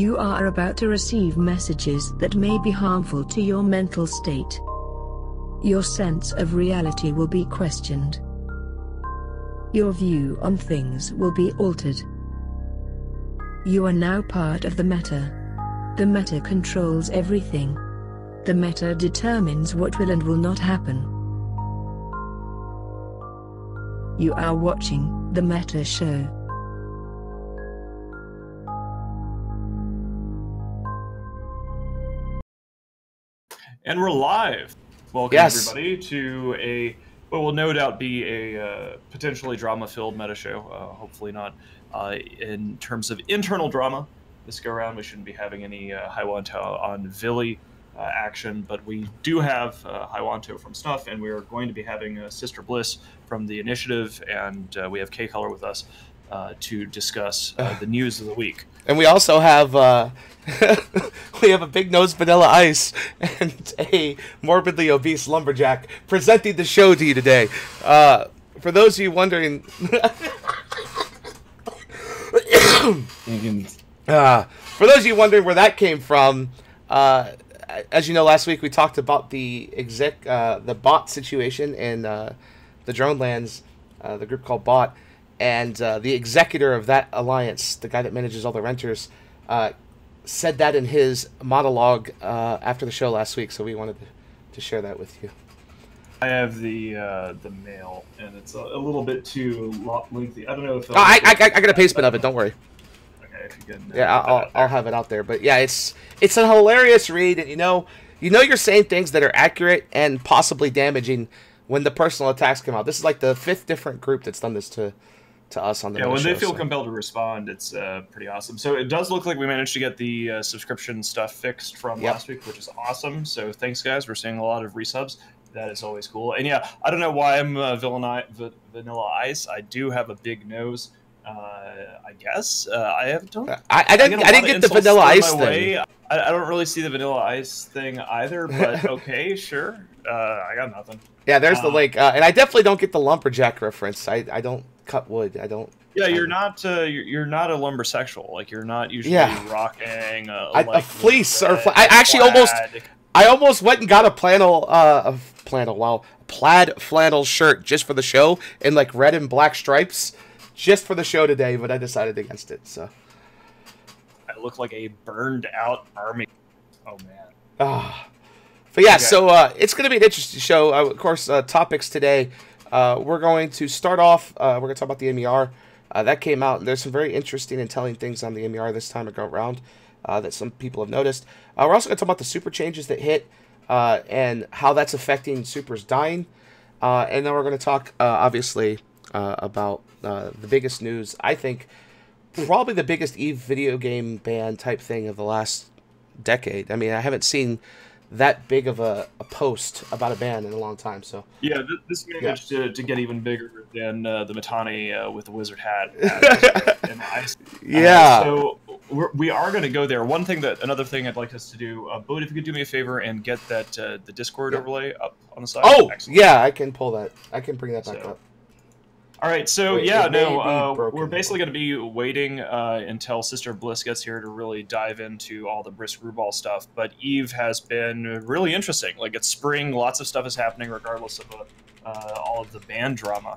You are about to receive messages that may be harmful to your mental state. Your sense of reality will be questioned. Your view on things will be altered. You are now part of the Meta. The Meta controls everything. The Meta determines what will and will not happen. You are watching The Meta Show. And we're live. Welcome everybody to what will no doubt be a potentially drama-filled meta show. Hopefully not. In terms of internal drama, this go around we shouldn't be having any Haiwanto on Villy action, but we do have Haiwanto from Snuff, and we are going to be having Sister Bliss from the Initiative, and we have K-Color with us to discuss the news of the week. And we also have we have a big nosed Vanilla Ice and a morbidly obese lumberjack presenting the show to you today. For those of you wondering, where that came from, as you know, last week we talked about the bot situation in the Drone Lands, the group called Bot. And the executor of that alliance, the guy that manages all the renters, said that in his monologue after the show last week. So we wanted to share that with you. I have the mail, and it's a little bit too lengthy. I don't know if I got a pastebin of it. Don't worry. Okay, if you can. Yeah, I'll have it out there. But yeah, it's a hilarious read, and you know you're saying things that are accurate and possibly damaging when the personal attacks come out. This is like the 5th different group that's done this to us on the when show, they feel compelled to respond, it's pretty awesome. So it does look like we managed to get the subscription stuff fixed from last week, which is awesome. So thanks, guys. We're seeing a lot of resubs. That is always cool. And yeah, I don't know why I'm Vanilla Ice. I do have a big nose. I guess I have done. I didn't get the Vanilla Ice thing. I don't really see the Vanilla Ice thing either. But okay, sure. I got nothing. Yeah, there's the link, and I definitely don't get the lumberjack reference. I don't cut wood. I don't. Yeah, you're not a lumbersexual. Like you're not usually rocking a fleece or I actually almost went and got a plaid flannel shirt just for the show in like red and black stripes, just for the show today. But I decided against it. So I look like a burned out army. Oh man. But yeah, so it's going to be an interesting show. Of course, topics today. We're going to start off, we're going to talk about the MER. That came out. There's some very interesting and telling things on the MER this time around that some people have noticed. We're also going to talk about the super changes that hit and how that's affecting supers dying. And then we're going to talk, obviously, about the biggest news. I think probably the biggest EVE video game ban type thing of the last decade. I mean, I haven't seen that big of a post about a ban in a long time. So yeah, this managed to get even bigger than the Mittani with the wizard hat. So we are going to go there. Another thing I'd like us to do, Boat, if you could do me a favor and get that the Discord overlay up on the side. Oh, excellent. Yeah, I can pull that. I can bring that back up. All right, so we're basically going to be waiting until Sister Bliss gets here to really dive into all the Brisk Rubal stuff. But EVE has been really interesting. Like it's spring, lots of stuff is happening regardless of all of the ban drama.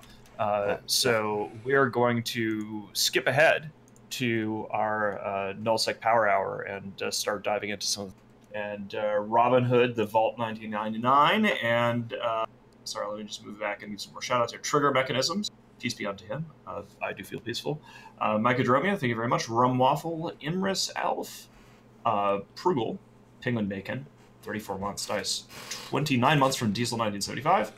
So we're going to skip ahead to our Nullsec Power Hour and start diving into some. And Robin Hood, the Vault 1999, and sorry, let me just move back and give some more shout outs here. Trigger Mechanisms. Peace be unto him. I do feel peaceful. Mycodromia, thank you very much. Rum Waffle, Imris Alf, Prugel, Penguin Bacon, 34 months, dice, 29 months from Diesel 1975.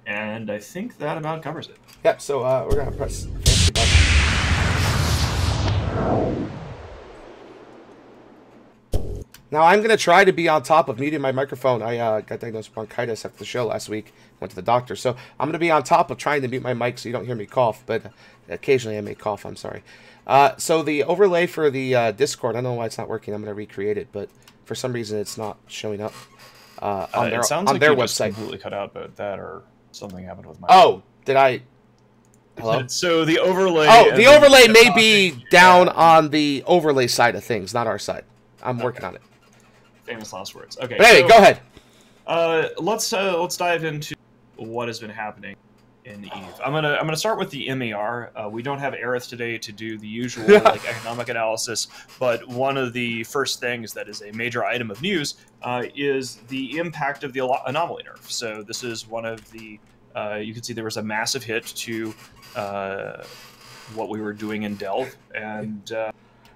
And I think that about covers it. Yep, so we're going to press fancy button. Now I'm going to try to be on top of muting my microphone. I got diagnosed with bronchitis after the show last week. Went to the doctor. So I'm going to be on top of trying to mute my mic so you don't hear me cough. But occasionally I may cough. I'm sorry. So the overlay for the Discord, I don't know why it's not working. I'm going to recreate it. But for some reason it's not showing up on their it sounds like their you website. Just completely cut out, but that or something happened with my... Oh, did I... Hello? So the overlay... Oh, the overlay may be down on the overlay side of things, not our side. I'm working on it. Famous last words. Okay. But anyway, go ahead. Let's dive into what has been happening in Eve. I'm gonna start with the MER. We don't have Aerith today to do the usual like economic analysis, but one of the first things that is a major item of news is the impact of the anomaly nerf. So this is one of the you can see there was a massive hit to what we were doing in Delve, and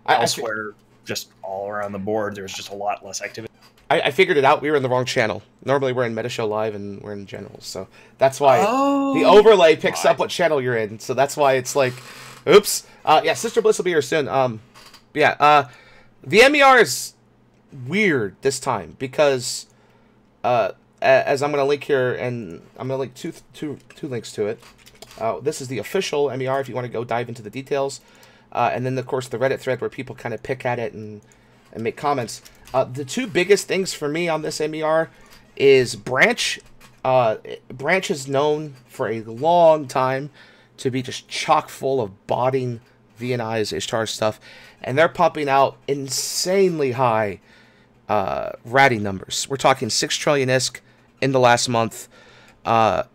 elsewhere, just all around the board, there was just a lot less activity. I figured it out. We were in the wrong channel. Normally we're in Metashow Live and we're in Generals, so that's why the overlay picks up what channel you're in. So that's why it's like, oops. Yeah, Sister Bliss will be here soon. The MER is weird this time because, as I'm going to link here, and I'm going to link two links to it. This is the official MER if you want to go dive into the details, and then of course the Reddit thread where people kind of pick at it and make comments. The two biggest things for me on this MER is Branch. Branch is known for a long time to be just chock full of botting VNI's Ishtar stuff, and they're pumping out insanely high ratting numbers. We're talking 6 trillion ISK in the last month. And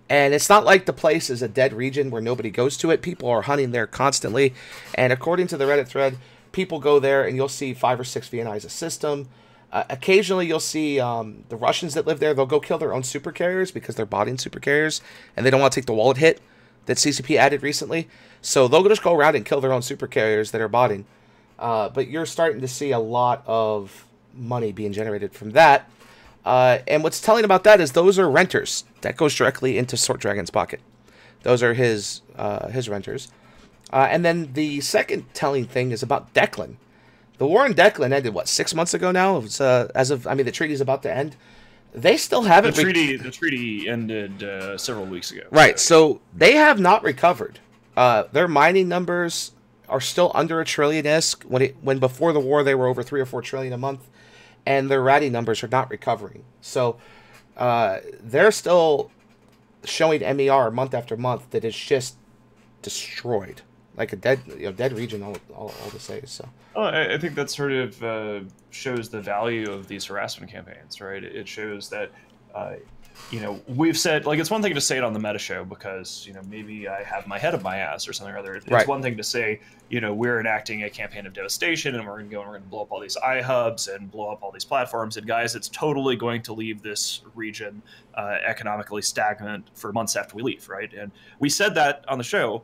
it's not like the place is a dead region where nobody goes to it. People are hunting there constantly. And according to the Reddit thread, people go there and you'll see 5 or 6 VNIs a system. Occasionally you'll see the Russians that live there, they'll go kill their own super carriers because they're botting super carriers and they don't want to take the wallet hit that CCP added recently. So they'll just go around and kill their own super carriers that are botting. But you're starting to see a lot of money being generated from that. And what's telling about that is those are renters. That goes directly into Sword Dragon's pocket. Those are his renters. And then the second telling thing is about Declan. The war in Declan ended, what, 6 months ago now? It's, the treaty's about to end. They still haven't... The treaty ended several weeks ago. Right, so they have not recovered. Their mining numbers are still under 1 trillion ISK, when before the war they were over 3 or 4 trillion a month, and their ratty numbers are not recovering. So they're still showing MER month after month that it's just destroyed. Like a dead region, all to say. So. Well, I think that sort of shows the value of these harassment campaigns, right? It shows that, we've said, like, it's one thing to say it on the Meta Show because, maybe I have my head up my ass or something or other. It's right. One thing to say, we're enacting a campaign of devastation and we're going to blow up all these iHubs and blow up all these platforms. And guys, it's totally going to leave this region economically stagnant for months after we leave, right? And we said that on the show.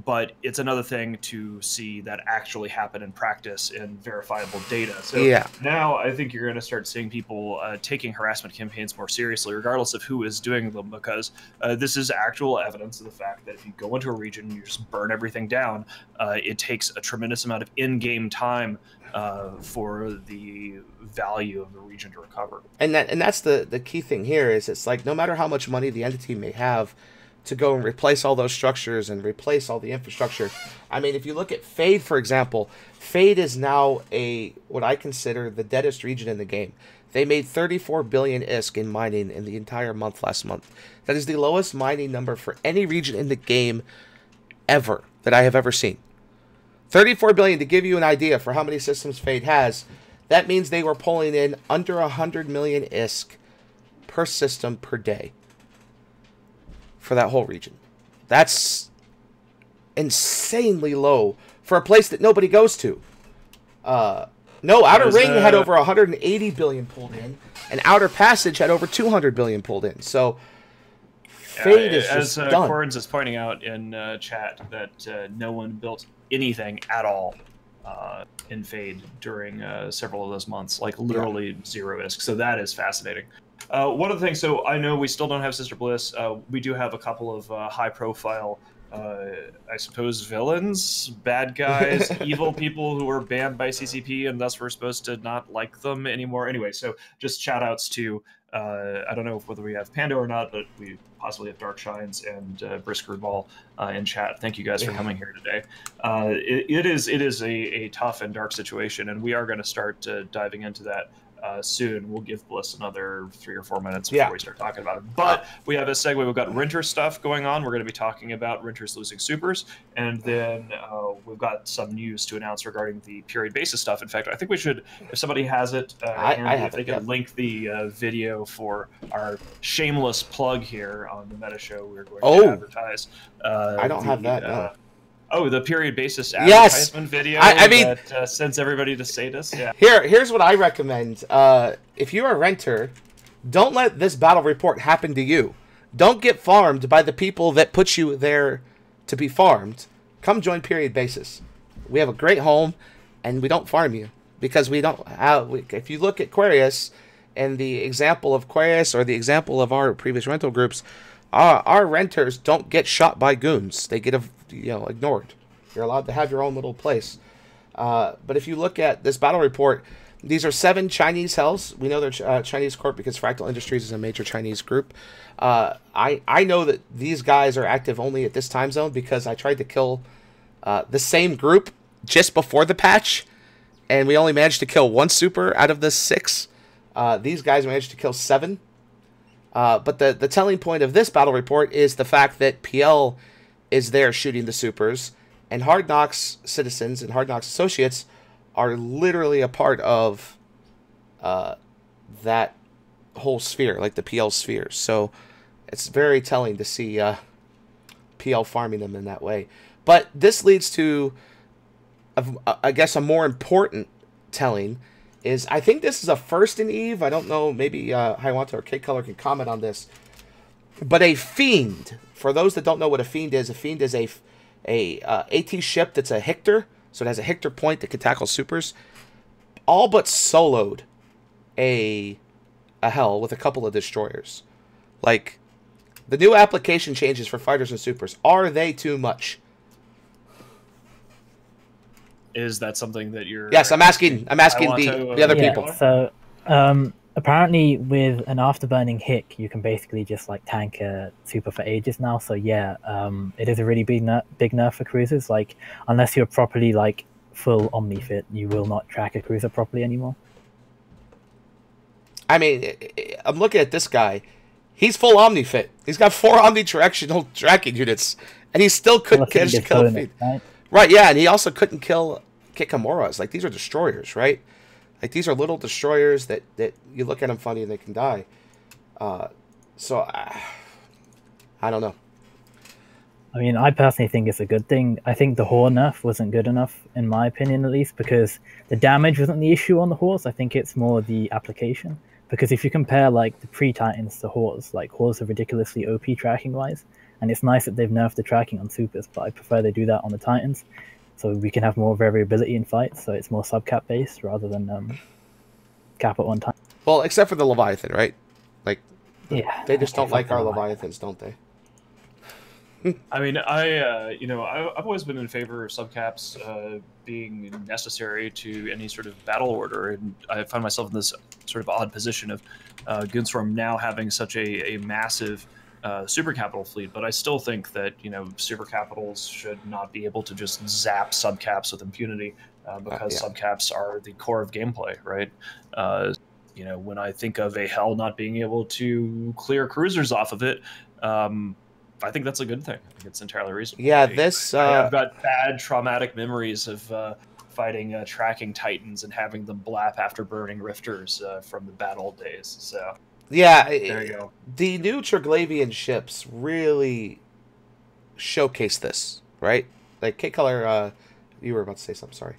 But it's another thing to see that actually happen in practice in verifiable data. So now I think you're going to start seeing people taking harassment campaigns more seriously, regardless of who is doing them, because this is actual evidence of the fact that if you go into a region and you just burn everything down, it takes a tremendous amount of in-game time for the value of the region to recover. And that's the key thing here is it's like no matter how much money the entity may have to go and replace all those structures and replace all the infrastructure. I mean, if you look at Fade, for example, Fade is now what I consider the deadest region in the game. They made 34 billion ISK in mining in the entire month last month. That is the lowest mining number for any region in the game ever that I have ever seen. 34 billion, to give you an idea for how many systems Fade has, that means they were pulling in under 100 million ISK per system per day. For that whole region. That's insanely low for a place that nobody goes to. No, Outer Ring had over 180 billion pulled in, and Outer Passage had over 200 billion pulled in. So Fade is just done. As Corns is pointing out in chat that no one built anything at all in Fade during several of those months, like literally zero ISK. So that is fascinating. One of the things, so I know we still don't have Sister Bliss. We do have a couple of high-profile, I suppose, villains, bad guys, evil people who were banned by CCP, and thus we're supposed to not like them anymore. Anyway, so just shout-outs to, I don't know whether we have Pando or not, but we possibly have Dark Shines and Brisk Ball in chat. Thank you guys for coming here today. It is a tough and dark situation, and we are going to start diving into that soon. We'll give Bliss another 3 or 4 minutes before we start talking about it. But we have a segue. We've got Renter stuff going on. We're going to be talking about Renters losing supers, and then we've got some news to announce regarding the period basis stuff. In fact, I think we should, if somebody has it, if they can link the video for our shameless plug here on the Meta Show, we're going to advertise. I don't have that. No. The period basis advertisement video that sends everybody to Sadus. Yeah. Here's what I recommend. If you're a renter, don't let this battle report happen to you. Don't get farmed by the people that put you there to be farmed. Come join period basis. We have a great home, and we don't farm you because we don't have. If you look at Quarius and the example of Quarius or the example of our previous rental groups, our renters don't get shot by goons. They get ignored. You're allowed to have your own little place. But if you look at this battle report, these are 7 Chinese hells. We know they're Chinese corp because Fractal Industries is a major Chinese group. I know that these guys are active only at this time zone because I tried to kill the same group just before the patch, and we only managed to kill 1 super out of the 6. These guys managed to kill 7. But the telling point of this battle report is the fact that PL is there shooting the supers, and Hard Knocks citizens and Hard Knocks associates are literally a part of that whole sphere, like the PL sphere. So it's very telling to see PL farming them in that way. But this leads to, I guess, a more important telling is, I think this is a first in EVE. I don't know, maybe Hiawatha or K-Color can comment on this. But a Fiend, for those that don't know what a Fiend is a AT ship that's a Hector, so it has a Hector point that can tackle supers, all but soloed a hell with a couple of destroyers. Like, the new application changes for fighters and supers, are they too much? Is that something that you're... Yes, I'm asking the other people. So, apparently with an afterburning hick, you can basically just like tank a super for ages now. So yeah, it is a really big nerf for cruisers. Like, unless you're properly like full Omni fit, you will not track a cruiser properly anymore. I mean, I'm looking at this guy. He's full Omni fit. He's got 4 omnidirectional tracking units, and he still couldn't kill Fiend. Right, yeah, and he also couldn't kill Kikamoras. Like, these are destroyers, right? Like, these are little destroyers that you look at them funny and they can die. So, I don't know. I mean, I personally think it's a good thing. I think the Whore nerf wasn't good enough, in my opinion at least, because the damage wasn't the issue on the Whores. I think it's more the application. Because if you compare, like, the pre-Titans to Whores, like, Whores are ridiculously OP tracking-wise, and it's nice that they've nerfed the tracking on supers, but I prefer they do that on the Titans, so we can have more variability in fights, so it's more sub-cap based rather than cap at one time. Well, except for the Leviathan, right? Like, yeah, they just don't like our Leviathans, don't they? I mean, I've always been in favor of subcaps being necessary to any sort of battle order, and I find myself in this sort of odd position of Goonswarm now having such a massive super capital fleet, but I still think that super capitals should not be able to just zap subcaps with impunity because subcaps are the core of gameplay, right? When I think of a hell not being able to clear cruisers off of it, I think that's a good thing. I think it's entirely reasonable. Yeah, I've got bad traumatic memories of fighting tracking Titans and having them blap after burning Rifters from the bad old days. So yeah, there you go. The new Triglavian ships really showcase this, right? Like, K-Color, you were about to say something, sorry.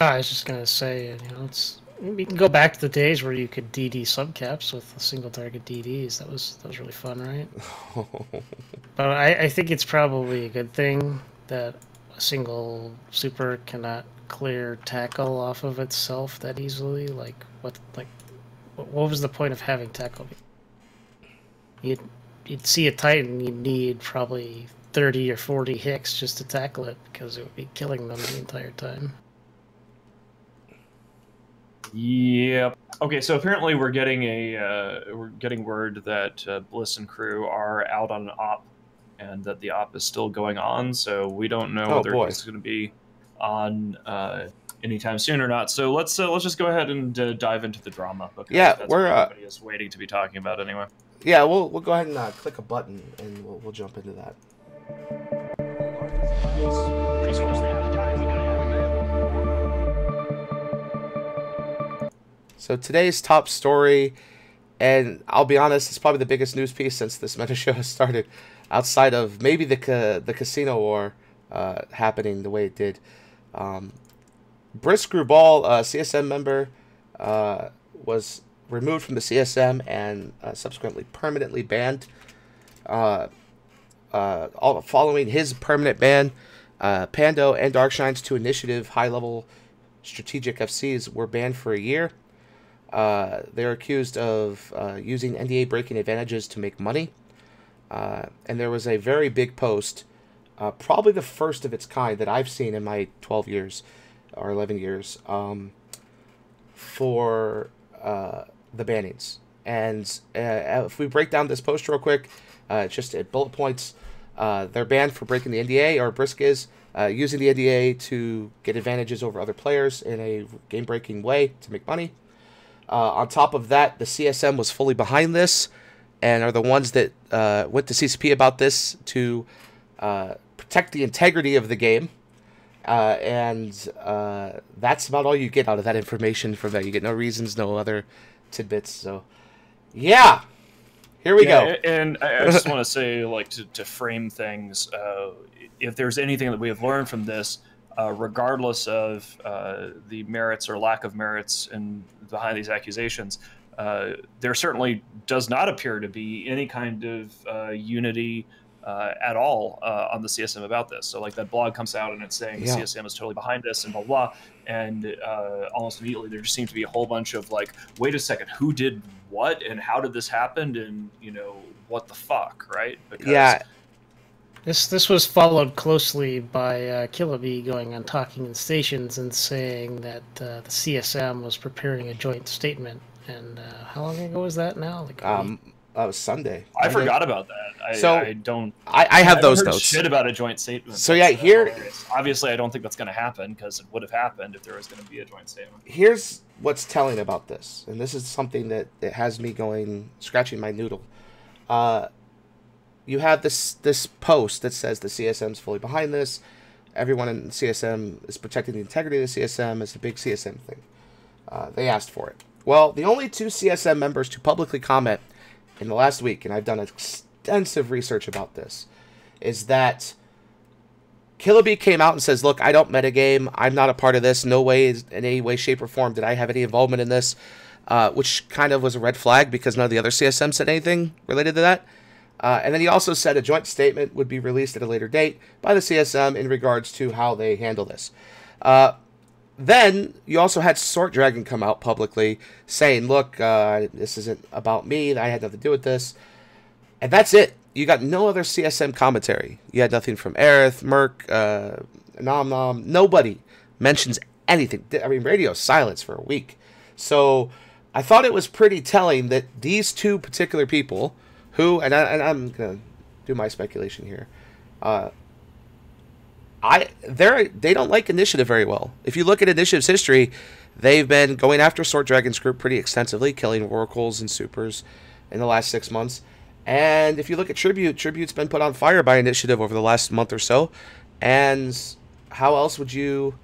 I was just going to say, we can go back to the days where you could DD subcaps with single target DDs. That was really fun, right? But I think it's probably a good thing that a single super cannot clear tackle off of itself that easily. What was the point of having tackle? You'd see a Titan, you'd need probably 30 or 40 hicks just to tackle it because it would be killing them the entire time. Yep. Okay, so apparently we're getting word that Bliss and crew are out on an op, and that the op is still going on. So we don't know whether it's going to be on anytime soon or not. So let's just go ahead and dive into the drama. Because yeah, that's we're what everybody is waiting to be talking about anyway. Yeah, we'll go ahead and click a button and we'll jump into that. So today's top story, and I'll be honest, it's probably the biggest news piece since this meta show has started, outside of maybe the casino war happening the way it did. Brisk Rubal, CSM member, was removed from the CSM and subsequently permanently banned. Following his permanent ban, Pando and Darkshine's 2 initiative high-level strategic FCs were banned for a year. They're accused of using NDA breaking advantages to make money. And there was a very big post, probably the first of its kind that I've seen in my 12 years or 11 years, for the bannings. And if we break down this post real quick, just at bullet points, they're banned for breaking the NDA, or Brisk is, using the NDA to get advantages over other players in a game-breaking way to make money. On top of that, the CSM was fully behind this and are the ones that went to CCP about this to protect the integrity of the game. And that's about all you get out of that information from that. You get no reasons, no other tidbits. So, yeah, here we go. And I just want to say, like, to frame things, if there's anything that we have learned from this, regardless of the merits or lack of merits behind these accusations, there certainly does not appear to be any kind of unity at all on the CSM about this. So, like, that blog comes out and it's saying the CSM is totally behind this and blah, blah, and almost immediately there just seems to be a whole bunch of, like, wait a second, who did what and how did this happen and, you know, what the fuck, right? Because This was followed closely by Killaby going on Talking Stations and saying that the CSM was preparing a joint statement. And how long ago was that now? Like that was Sunday. I forgot about that. I have those notes. Shit about a joint statement. So yeah, here obviously I don't think that's going to happen because it would have happened if there was going to be a joint statement. Here's what's telling about this, and this is something that has me scratching my noodle. You have this post that says the CSM's fully behind this. Everyone in the CSM is protecting the integrity of the CSM. It's a big CSM thing. They asked for it. Well, the only 2 CSM members to publicly comment in the last week, and I've done extensive research about this, is that Killaby came out and says, look, I don't metagame. I'm not a part of this. No way, in any way, shape, or form did I have any involvement in this, which kind of was a red flag because none of the other CSM said anything related to that. And then he also said a joint statement would be released at a later date by the CSM in regards to how they handle this. Then you also had Sword Dragon come out publicly saying, look, this isn't about me. I had nothing to do with this. And that's it. You got no other CSM commentary. You had nothing from Aerith, Merc, Nom Nom. Nobody mentions anything. I mean, radio silence for a week. So I thought it was pretty telling that these 2 particular people who, and I'm going to do my speculation here, they don't like Initiative very well. If you look at Initiative's history, they've been going after Sword Dragon's group pretty extensively, killing Oracles and Supers in the last 6 months. And if you look at Tribute's been put on fire by Initiative over the last month or so. And how else would you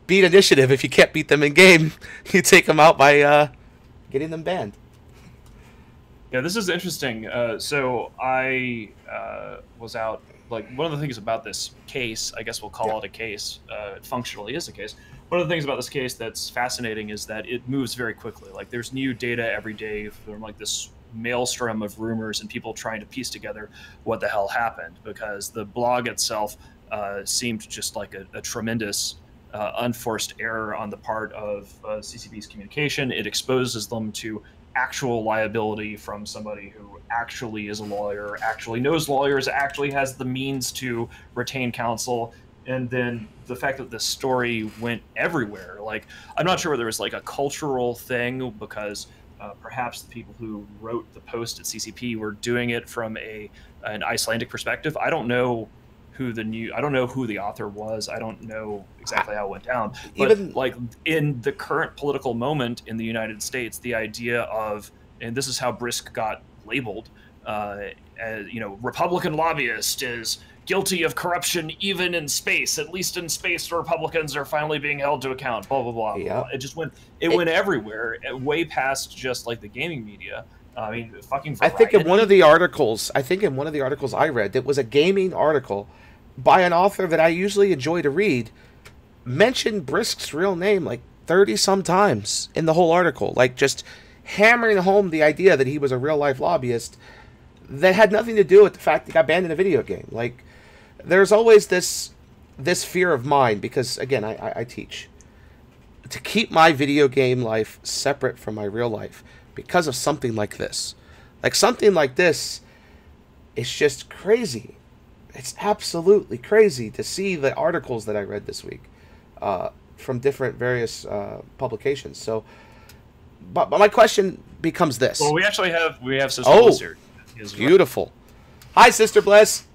beat Initiative if you can't beat them in game? You take them out by getting them banned. Yeah, this is interesting. So I was out. Like, one of the things about this case, I guess we'll call it a case, it functionally is a case. One of the things about this case that's fascinating is that it moves very quickly. Like, there's new data every day from, like, this maelstrom of rumors and people trying to piece together what the hell happened, because the blog itself seemed just like a tremendous unforced error on the part of CCP's communication. It exposes them to actual liability from somebody who actually is a lawyer, actually knows lawyers, actually has the means to retain counsel. And then the fact that this story went everywhere, like, I'm not sure whether it was like a cultural thing because perhaps the people who wrote the post at CCP were doing it from an Icelandic perspective. I don't know I don't know who the author was. I don't know exactly how it went down. But even like in the current political moment in the United States, the idea of, and this is how Brisk got labeled, as, Republican lobbyist is guilty of corruption even in space. At least in space, Republicans are finally being held to account. Blah blah blah. Yeah. It just went everywhere, way past just like the gaming media. I mean, fucking Variety. I think in one of the articles I read, that was a gaming article by an author that I usually enjoy to read, mentioned Brisk's real name like 30 some times in the whole article, like just hammering home the idea that he was a real life lobbyist that had nothing to do with the fact that he got banned in a video game. Like, there's always this fear of mine, because again, I teach, to keep my video game life separate from my real life because of something like this. Like, something like this is just crazy. It's absolutely crazy to see the articles that I read this week from different various publications. So, but my question becomes this. Well, we have Sister Bliss here. Beautiful. Hi, Sister Bliss.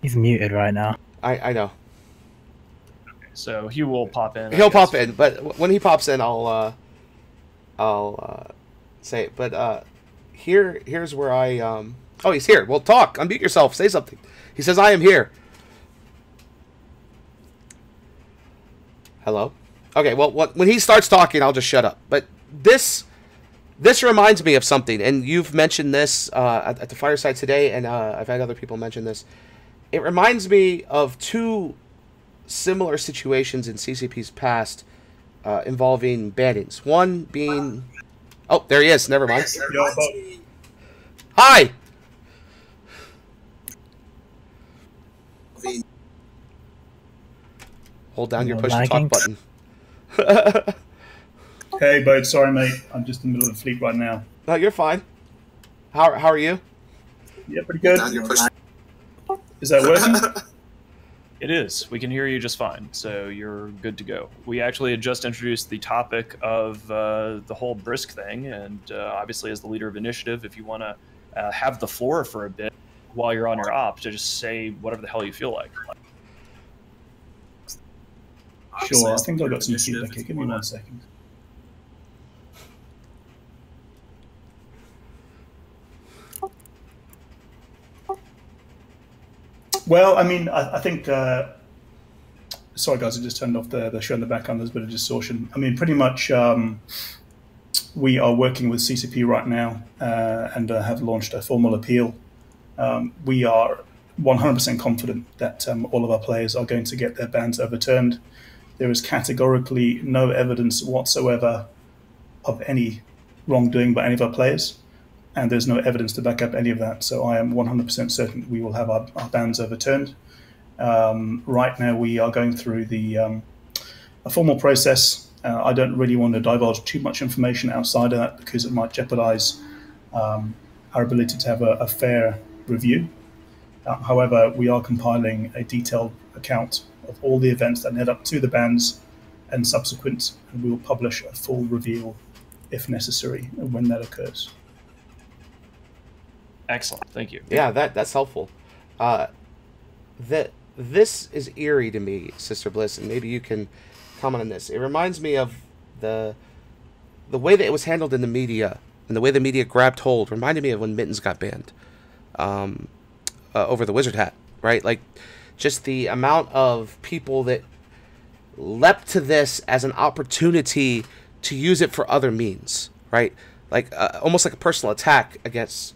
He's muted right now. I know. Okay, so he will pop in. He'll pop in, but when he pops in, I'll say it. But here's where I Oh, he's here. Well, talk. Unmute yourself. Say something. He says, "I am here." Hello. Okay. Well, when he starts talking, I'll just shut up. But this reminds me of something, and you've mentioned this at the fireside today, and I've had other people mention this. It reminds me of two similar situations in CCP's past involving bannings. One being, oh, there he is. Never mind. Hi. Hold down your push to talk button. Hey, bud. Sorry, mate. I'm just in the middle of the fleet right now. No, you're fine. How are you? Yeah, pretty good. Is that working? It is. We can hear you just fine, so you're good to go. We actually had just introduced the topic of the whole Brisk thing, and obviously as the leader of initiative, if you want to have the floor for a bit while you're on your op, to just say whatever the hell you feel like. Sure, I think I've got some feedback here. Give me 1 second. Well, I mean, I think... sorry, guys, I just turned off the show in the background. There's a bit of distortion. I mean, pretty much we are working with CCP right now and have launched a formal appeal. We are 100% confident that all of our players are going to get their bans overturned. There is categorically no evidence whatsoever of any wrongdoing by any of our players, and there's no evidence to back up any of that. So I am 100% certain we will have our bans overturned. Right now we are going through a formal process. I don't really want to divulge too much information outside of that because it might jeopardize our ability to have a fair review. However, we are compiling a detailed account of all the events that led up to the bans and subsequent, and we will publish a full reveal if necessary when that occurs. Excellent, thank you. Yeah, that's helpful. This is eerie to me, Sister Bliss, and maybe you can comment on this. It reminds me of the way that it was handled in the media, and the way the media grabbed hold reminded me of when Mittens got banned over the Wizard Hat, right? Like, just the amount of people that leapt to this as an opportunity to use it for other means, right? Like almost like a personal attack against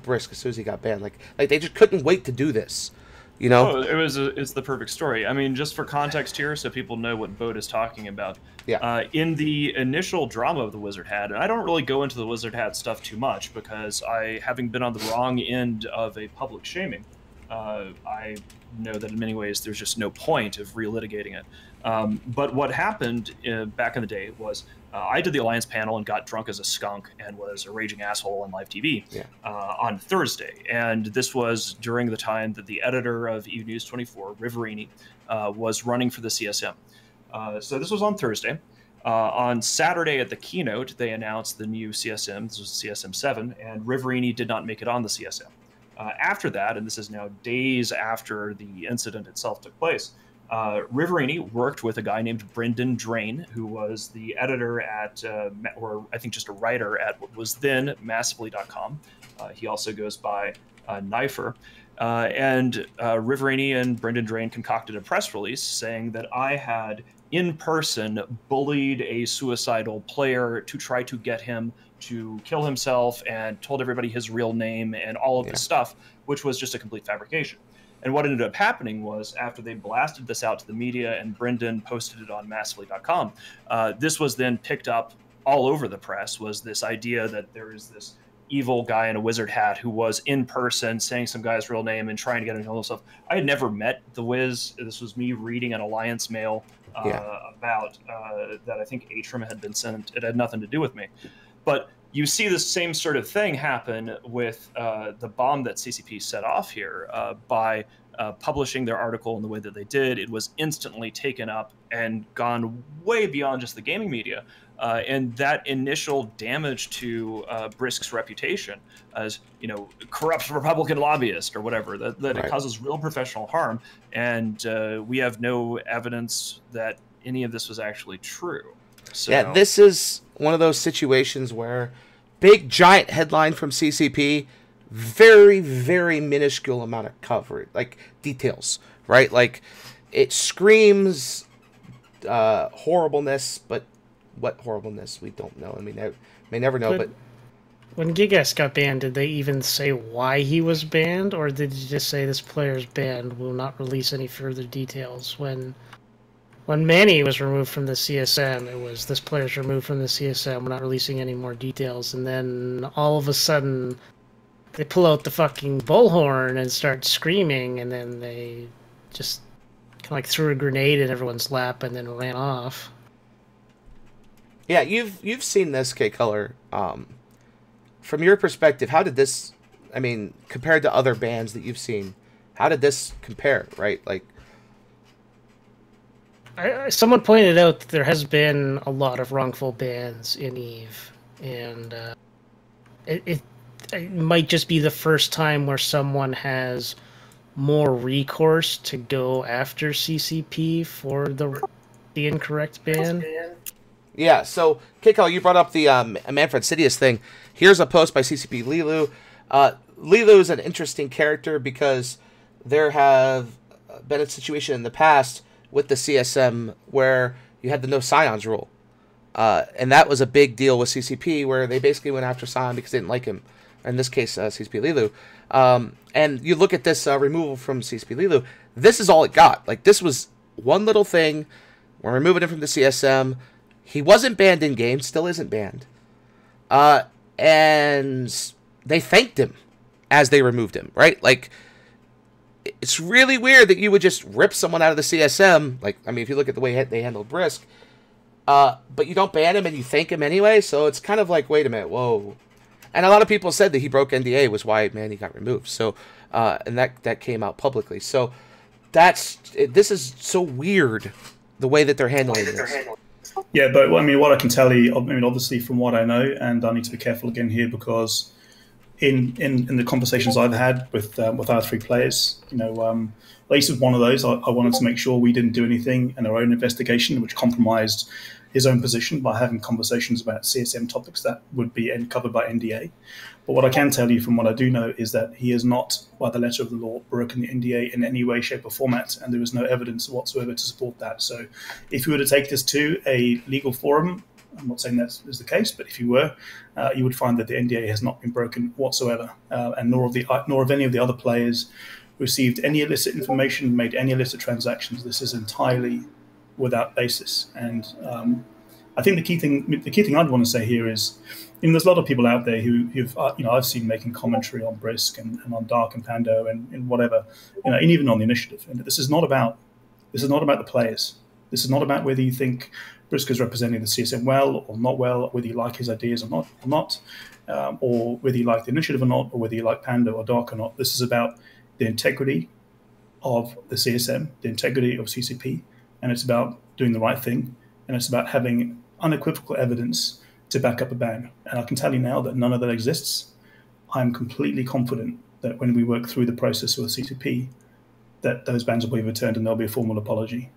Brisk as soon as he got banned. Like they just couldn't wait to do this, you know? Oh, it's the perfect story. I mean, just for context here, so people know what Boat is talking about. Yeah. In the initial drama of the Wizard Hat, and I don't really go into the Wizard Hat stuff too much because having been on the wrong end of a public shaming, I know that in many ways there's just no point of relitigating it. But what happened back in the day was I did the Alliance panel and got drunk as a skunk and was a raging asshole on live TV on Thursday. And this was during the time that the editor of EU News 24, Riverini, was running for the CSM. So this was on Thursday. On Saturday at the keynote, they announced the new CSM. This was CSM 7, and Riverini did not make it on the CSM. after that, and this is now days after the incident itself took place, Riverini worked with a guy named Brendan Drain, who was the editor at, or I think just a writer at what was then Massively.com. He also goes by Knifer. And Riverini and Brendan Drain concocted a press release saying that I had in person bullied a suicidal player to try to get him to kill himself and told everybody his real name and all of this stuff, which was just a complete fabrication. And what ended up happening was after they blasted this out to the media and Brendan posted it on Massively.com, this was then picked up all over the press, was this idea that there is this evil guy in a wizard hat who was in person saying some guy's real name and trying to get him to kill himself. I had never met the Wiz. This was me reading an Alliance mail about that I think Atrum had been sent. It had nothing to do with me. But you see the same sort of thing happen with the bomb that CCP set off here by publishing their article in the way that they did. It was instantly taken up and gone way beyond just the gaming media. And that initial damage to Brisk's reputation as, corrupt Republican lobbyist or whatever, that it causes real professional harm. And we have no evidence that any of this was actually true. So, yeah, this is one of those situations where big, giant headline from CCP, very, very minuscule amount of coverage, like details, right? Like it screams horribleness, but what horribleness, we don't know. I mean, may never know, but when Gigas got banned, did they even say why he was banned, or did you just say this player's banned, will not release any further details? When Manny was removed from the CSM, it was this player's removed from the CSM, we're not releasing any more details, and then all of a sudden they pull out the fucking bullhorn and start screaming, and then they just kind of like threw a grenade in everyone's lap and then ran off. Yeah, you've seen this, K-Color. From your perspective, how did this, I mean, compared to other bands that you've seen, how did this compare, right? Like, someone pointed out that there has been a lot of wrongful bans in EVE, and it might just be the first time where someone has more recourse to go after CCP for the incorrect ban. Yeah, so, Kiko, you brought up the Manfred Sidious thing. Here's a post by CCP Lilu. Lilu is an interesting character because there have been a situation in the past with the CSM where you had the no Scions rule. And that was a big deal with CCP where they basically went after Scion because they didn't like him. In this case, CCP Lilu. And you look at this removal from CCP Lilu, this is all it got. Like, this was one little thing. We're removing him from the CSM. He wasn't banned in-game, still isn't banned. And they thanked him as they removed him, right? Like, it's really weird that you would just rip someone out of the CSM. Like, I mean, if you look at the way they handled Brisk, but you don't ban him and you thank him anyway, so it's kind of like, wait a minute, whoa. And a lot of people said that he broke NDA was why Manny got removed. So, and that came out publicly. So, this is so weird, the way that they're handling this. Yeah, but I mean, what I can tell you, I mean, obviously from what I know, and I need to be careful again here because in the conversations I've had with our three players, Lace was one of those. I wanted to make sure we didn't do anything in our own investigation which compromised his own position by having conversations about CSM topics that would be covered by NDA. But what I can tell you from what I do know is that he has not, by the letter of the law, broken the NDA in any way, shape or format, and there is no evidence whatsoever to support that. So if you were to take this to a legal forum, I'm not saying that is the case, but if you were, you would find that the NDA has not been broken whatsoever, and nor of any of the other players received any illicit information, made any illicit transactions. This is entirely without basis. And I think the key thing I'd want to say here is, there's a lot of people out there who've I've seen making commentary on Brisk and on Dark and Pando and whatever, and even on the initiative. And this is not about the players. This is not about whether you think Brisk is representing the CSM well or not well, whether you like his ideas or not, or whether you like the initiative or not, or whether you like Pando or Dark or not. This is about the integrity of the CSM, the integrity of CCP, and it's about doing the right thing, and it's about having unequivocal evidence to back up a ban. And I can tell you now that none of that exists. I'm completely confident that when we work through the process with CCP, that those bans will be returned and there'll be a formal apology.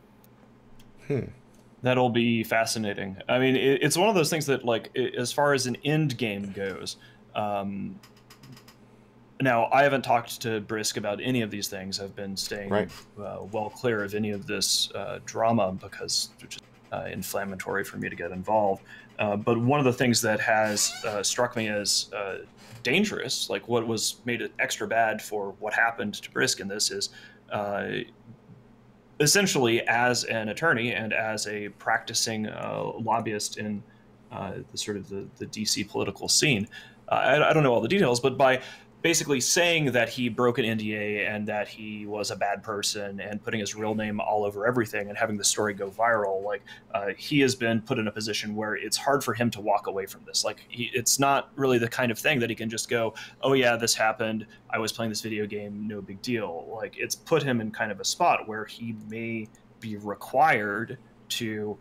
That'll be fascinating. I mean, it's one of those things that, like, as far as an end game goes, now I haven't talked to Brisk about any of these things. I've been staying well clear of any of this drama because it's just inflammatory for me to get involved. But one of the things that has struck me as dangerous, like what was made it extra bad for what happened to Brisk in this, is essentially, as an attorney and as a practicing lobbyist in the sort of the DC political scene, I don't know all the details, but by basically saying that he broke an NDA and that he was a bad person and putting his real name all over everything and having the story go viral, like he has been put in a position where it's hard for him to walk away from this. Like it's not really the kind of thing that he can just go, oh yeah, this happened, I was playing this video game, no big deal. Like it's put him in kind of a spot where he may be required to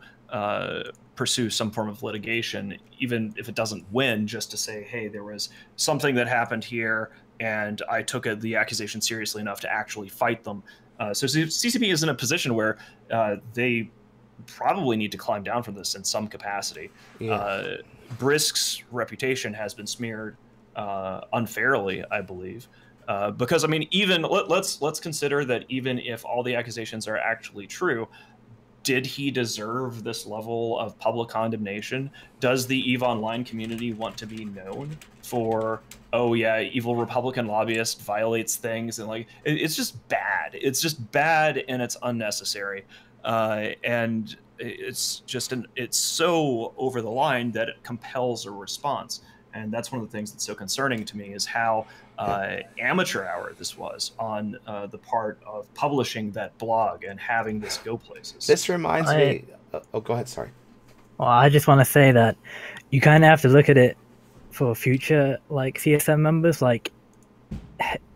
pursue some form of litigation, even if it doesn't win, just to say, hey, there was something that happened here and I took the accusation seriously enough to actually fight them. So CCP is in a position where they probably need to climb down from this in some capacity. Yeah. Brisk's reputation has been smeared unfairly, I believe. Because, I mean, even let's consider that even if all the accusations are actually true, did he deserve this level of public condemnation? Does the EVE Online community want to be known for, oh yeah, evil Republican lobbyist violates things, and like it's just bad. It's just bad and it's unnecessary, and it's so over the line that it compels a response. And that's one of the things that's so concerning to me is how amateur hour this was on the part of publishing that blog and having this go places. This reminds me... Oh, go ahead, sorry. Well, I just want to say that you kind of have to look at it for future like CSM members. Like,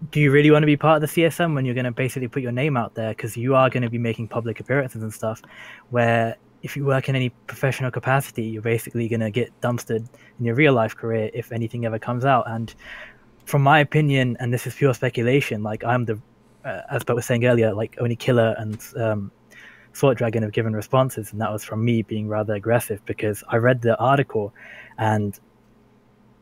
do you really want to be part of the CSM when you're going to basically put your name out there? Because you are going to be making public appearances and stuff where... if you work in any professional capacity, you're basically going to get dumpstered in your real life career if anything ever comes out. And from my opinion, and this is pure speculation, like I'm the, as Bert was saying earlier, like only Killer and Sword Dragon have given responses, and that was from me being rather aggressive because I read the article, and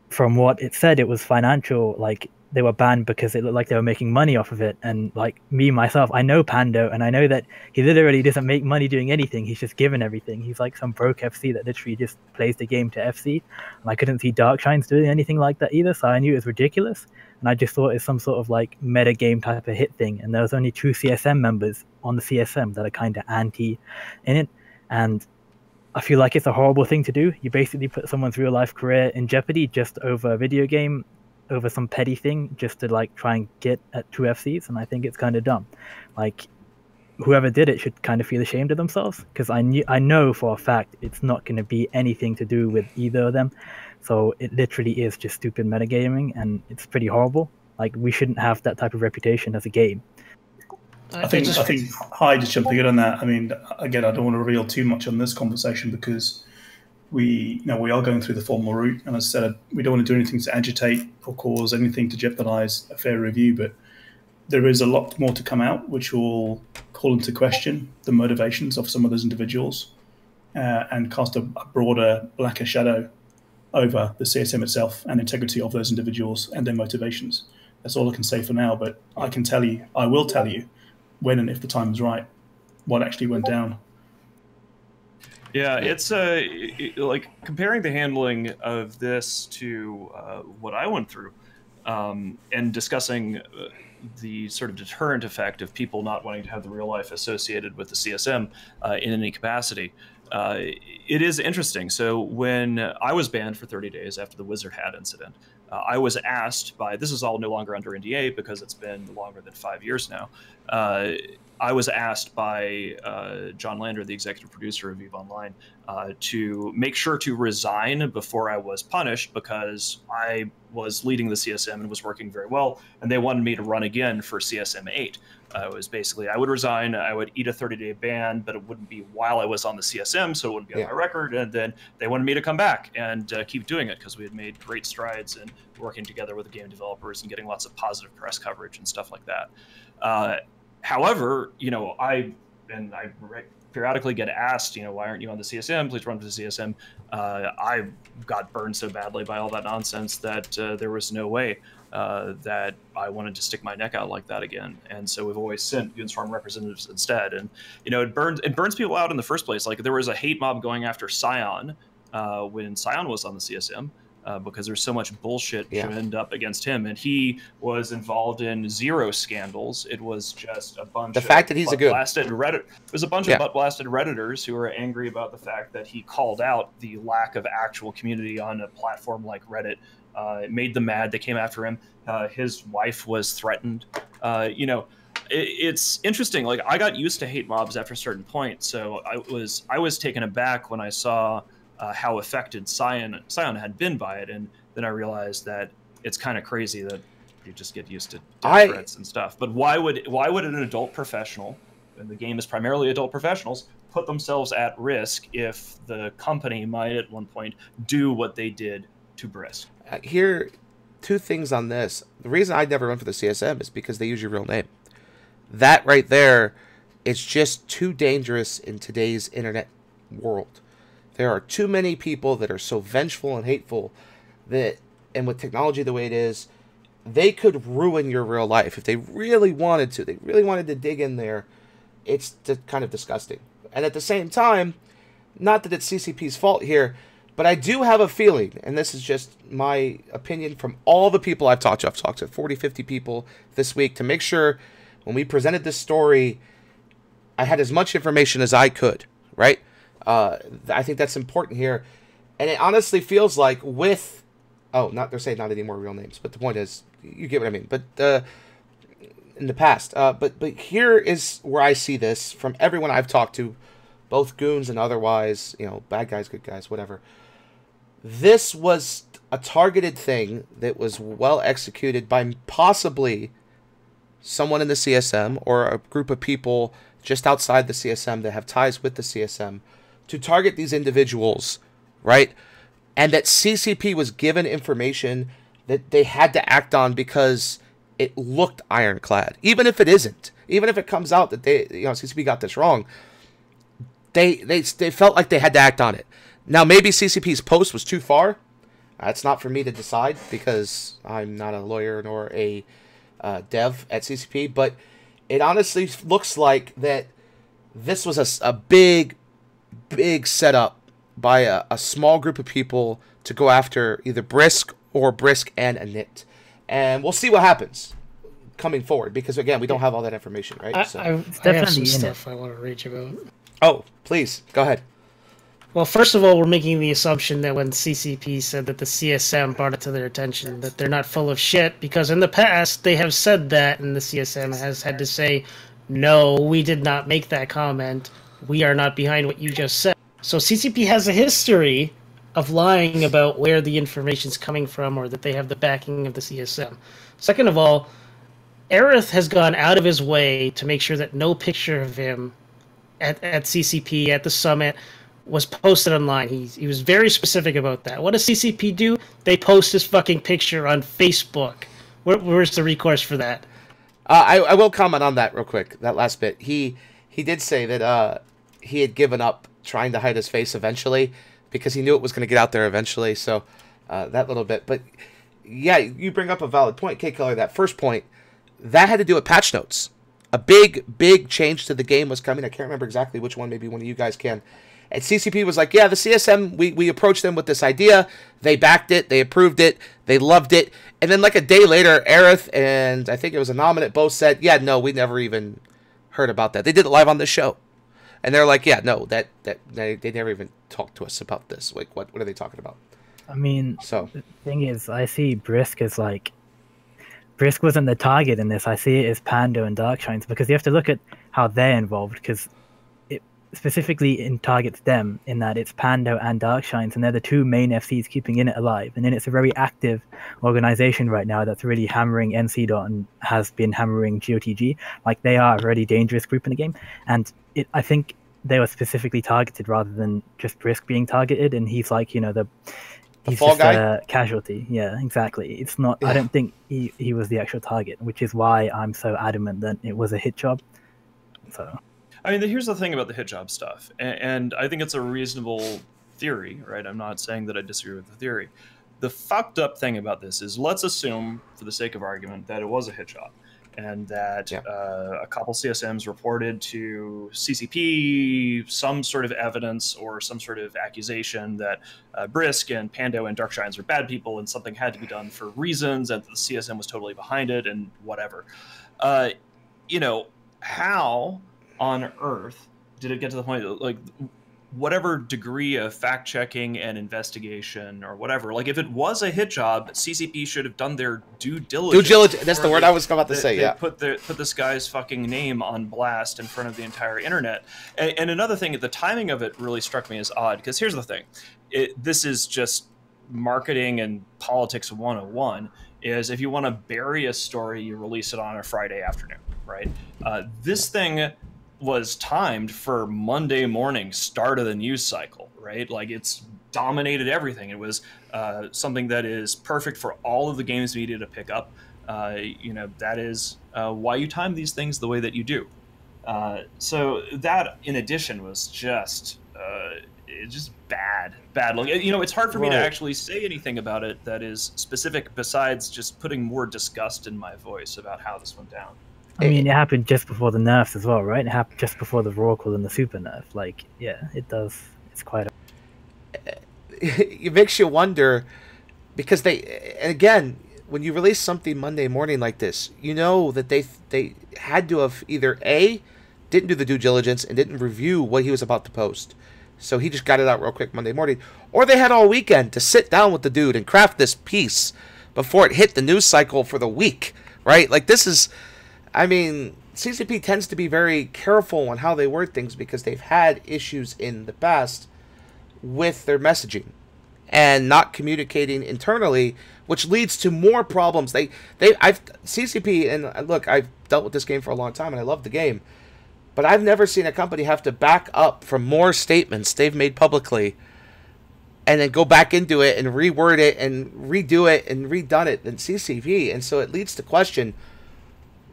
from what it said, it was financial, like they were banned because it looked like they were making money off of it. And like me, myself, I know Pando, and I know that he literally doesn't make money doing anything. He's just given everything. He's like some broke FC that literally just plays the game to FC. And I couldn't see Darkshines doing anything like that either, so I knew it was ridiculous. And I just thought it's some sort of like meta game type of hit thing. And there was only 2 CSM members on the CSM that are kind of anti in it. And I feel like it's a horrible thing to do. You basically put someone's real life career in jeopardy just over a video game, over some petty thing, just to like try and get at 2 FCs, and I think it's kind of dumb. Like whoever did it should kind of feel ashamed of themselves, because I know for a fact it's not going to be anything to do with either of them. So it literally is just stupid metagaming, and it's pretty horrible. Like we shouldn't have that type of reputation as a game. I think Hi, just jumping in on that. I mean, again, I don't want to reveal too much on this conversation because we are going through the formal route, and as I said, we don't want to do anything to agitate or cause anything to jeopardize a fair review, but there is a lot more to come out which will call into question the motivations of some of those individuals and cast a broader, blacker shadow over the CSM itself and integrity of those individuals and their motivations. That's all I can say for now, but I will tell you when and if the time is right what actually went down. Yeah, it's like comparing the handling of this to what I went through, and discussing the sort of deterrent effect of people not wanting to have the real life associated with the CSM in any capacity. It is interesting. So when I was banned for 30 days after the Wizard Hat incident, I was asked by, this is all no longer under NDA because it's been longer than 5 years now, I was asked by John Lander, the executive producer of EVE Online, to make sure to resign before I was punished because I was leading the CSM and was working very well, and they wanted me to run again for CSM 8. It was basically I would resign, I would eat a 30-day ban, but it wouldn't be while I was on the CSM, so it wouldn't be on my record, and then they wanted me to come back and keep doing it because we had made great strides in working together with the game developers and getting lots of positive press coverage and stuff like that. However, I periodically get asked, why aren't you on the CSM? Please run for the CSM. I got burned so badly by all that nonsense that there was no way that I wanted to stick my neck out like that again. And so we've always sent Goons Farm representatives instead. And, it burns people out in the first place. Like there was a hate mob going after Scion when Scion was on the CSM. Because there's so much bullshit to end up against him, and he was involved in zero scandals. It was just a bunch. Fact that he's a good blasted Reddit. It was a bunch of butt blasted Redditors who were angry about the fact that he called out the lack of actual community on a platform like Reddit. It made them mad. They came after him. His wife was threatened. It's interesting. Like I got used to hate mobs after a certain point, so I was taken aback when I saw how affected Scion had been by it, and then I realized that it's kind of crazy that you just get used to death threats and stuff. But why would an adult professional, and the game is primarily adult professionals, put themselves at risk if the company might at one point do what they did to Brisk? Here, two things on this. The reason I'd never run for the CSM is because they use your real name. That right there, it's just too dangerous in today's internet world. There are too many people that are so vengeful and hateful that, and with technology the way it is, they could ruin your real life if they really wanted to. They really wanted to dig in there. It's kind of disgusting. And at the same time, not that it's CCP's fault here, but I do have a feeling, and this is just my opinion from all the people I've talked to 40, 50 people this week to make sure when we presented this story, I had as much information as I could, right? I think that's important here, and it honestly feels like with, they're saying not any more real names, but the point is, you get what I mean. But in the past, but here is where I see this from everyone I've talked to, both goons and otherwise, bad guys, good guys, whatever. This was a targeted thing that was well executed by possibly someone in the CSM or a group of people just outside the CSM that have ties with the CSM to target these individuals, right? And that CCP was given information that they had to act on because it looked ironclad. Even if it isn't, even if it comes out that CCP got this wrong, they felt like they had to act on it. Now, maybe CCP's post was too far. That's not for me to decide because I'm not a lawyer nor a dev at CCP, but it honestly looks like that this was a big setup by a small group of people to go after either Brisk or Brisk and Init. And we'll see what happens coming forward because, again, we don't have all that information, right? I have some stuff I want to reach about. Oh, please, go ahead. Well, first of all, we're making the assumption that when CCP said that the CSM brought it to their attention, that they're not full of shit, because in the past they have said that, and the CSM has had to say, no, we did not make that comment. We are not behind what you just said. So CCP has a history of lying about where the information's coming from or that they have the backing of the CSM. Second of all, Aerith has gone out of his way to make sure that no picture of him at CCP, at the summit, was posted online. He was very specific about that. What does CCP do? They post his fucking picture on Facebook. Where's the recourse for that? I will comment on that real quick, that last bit. He did say that he had given up trying to hide his face eventually because he knew it was going to get out there eventually, so that little bit. But yeah, you bring up a valid point, K-Killer. That first point, that had to do with patch notes. A big change to the game was coming. I can't remember exactly which one. Maybe one of you guys can. And CCP was like, yeah, the CSM, we approached them with this idea. They backed it. They approved it. They loved it. And then like a day later, Aerith and I think it was Anominate both said, yeah, no, we never even heard about that. They did it live on the show. And they're like, yeah, no, that they never even talked to us about this. Like, what are they talking about? I mean, so the thing is, I see Brisk as like Brisk wasn't the target in this. I see it as Pando and Darkshines, because you have to look at how they're involved, because it specifically targets them in that it's Pando and Darkshines, and they're the two main FCs keeping Init alive. And then it's a very active organization right now that's really hammering NC Dot and has been hammering GOTG. Like, they are a very dangerous group in the game, and I think they were specifically targeted rather than just Brisk being targeted. And he's like, you know, he's just a casualty. Yeah, exactly. It's not. Yeah. I don't think he was the actual target, which is why I'm so adamant that it was a hit job. So, I mean, here's the thing about the hit job stuff, and I think it's a reasonable theory, right? I'm not saying that I disagree with the theory. The fucked up thing about this is, let's assume, for the sake of argument, that it was a hit job, and that a couple CSMs reported to CCP some sort of evidence or some sort of accusation that Brisk and Pando and Darkshines are bad people, and something had to be done for reasons, and the CSM was totally behind it, and whatever. You know, how on earth did it get to the point, like, whatever degree of fact-checking and investigation or whatever, like, if it was a hit job, CCP should have done their due diligence. That's the word I was about to say. Yeah, put this guy's fucking name on blast in front of the entire internet. And another thing, the timing of it really struck me as odd, because here's the thing: this is just marketing and politics 101. Is if you want to bury a story, you release it on a Friday afternoon, right? This thing was timed for Monday morning start of the news cycle, right? Like, it's dominated everything. It was something that is perfect for all of the games media to pick up. You know, that is why you time these things the way that you do. So that, in addition, was just bad. Like, you know, it's hard for me to actually say anything about it that is specific, besides just putting more disgust in my voice about how this went down. I mean, it happened just before the nerfs as well, right? It happened just before the Rorqual and the Super nerf. Like, yeah, it does. It's quite it makes you wonder, because again, when you release something Monday morning like this, you know that they had to have either A, didn't do the due diligence and didn't review what he was about to post, so he just got it out real quick Monday morning, or they had all weekend to sit down with the dude and craft this piece before it hit the news cycle for the week, right? Like, this is... I mean, CCP tends to be very careful on how they word things, because they've had issues in the past with their messaging and not communicating internally, which leads to more problems. CCP, and look, I've dealt with this game for a long time and I love the game, but I've never seen a company have to back up from more statements they've made publicly and then go back into it and reword it and redo it and redone it than CCP. And so it leads to question,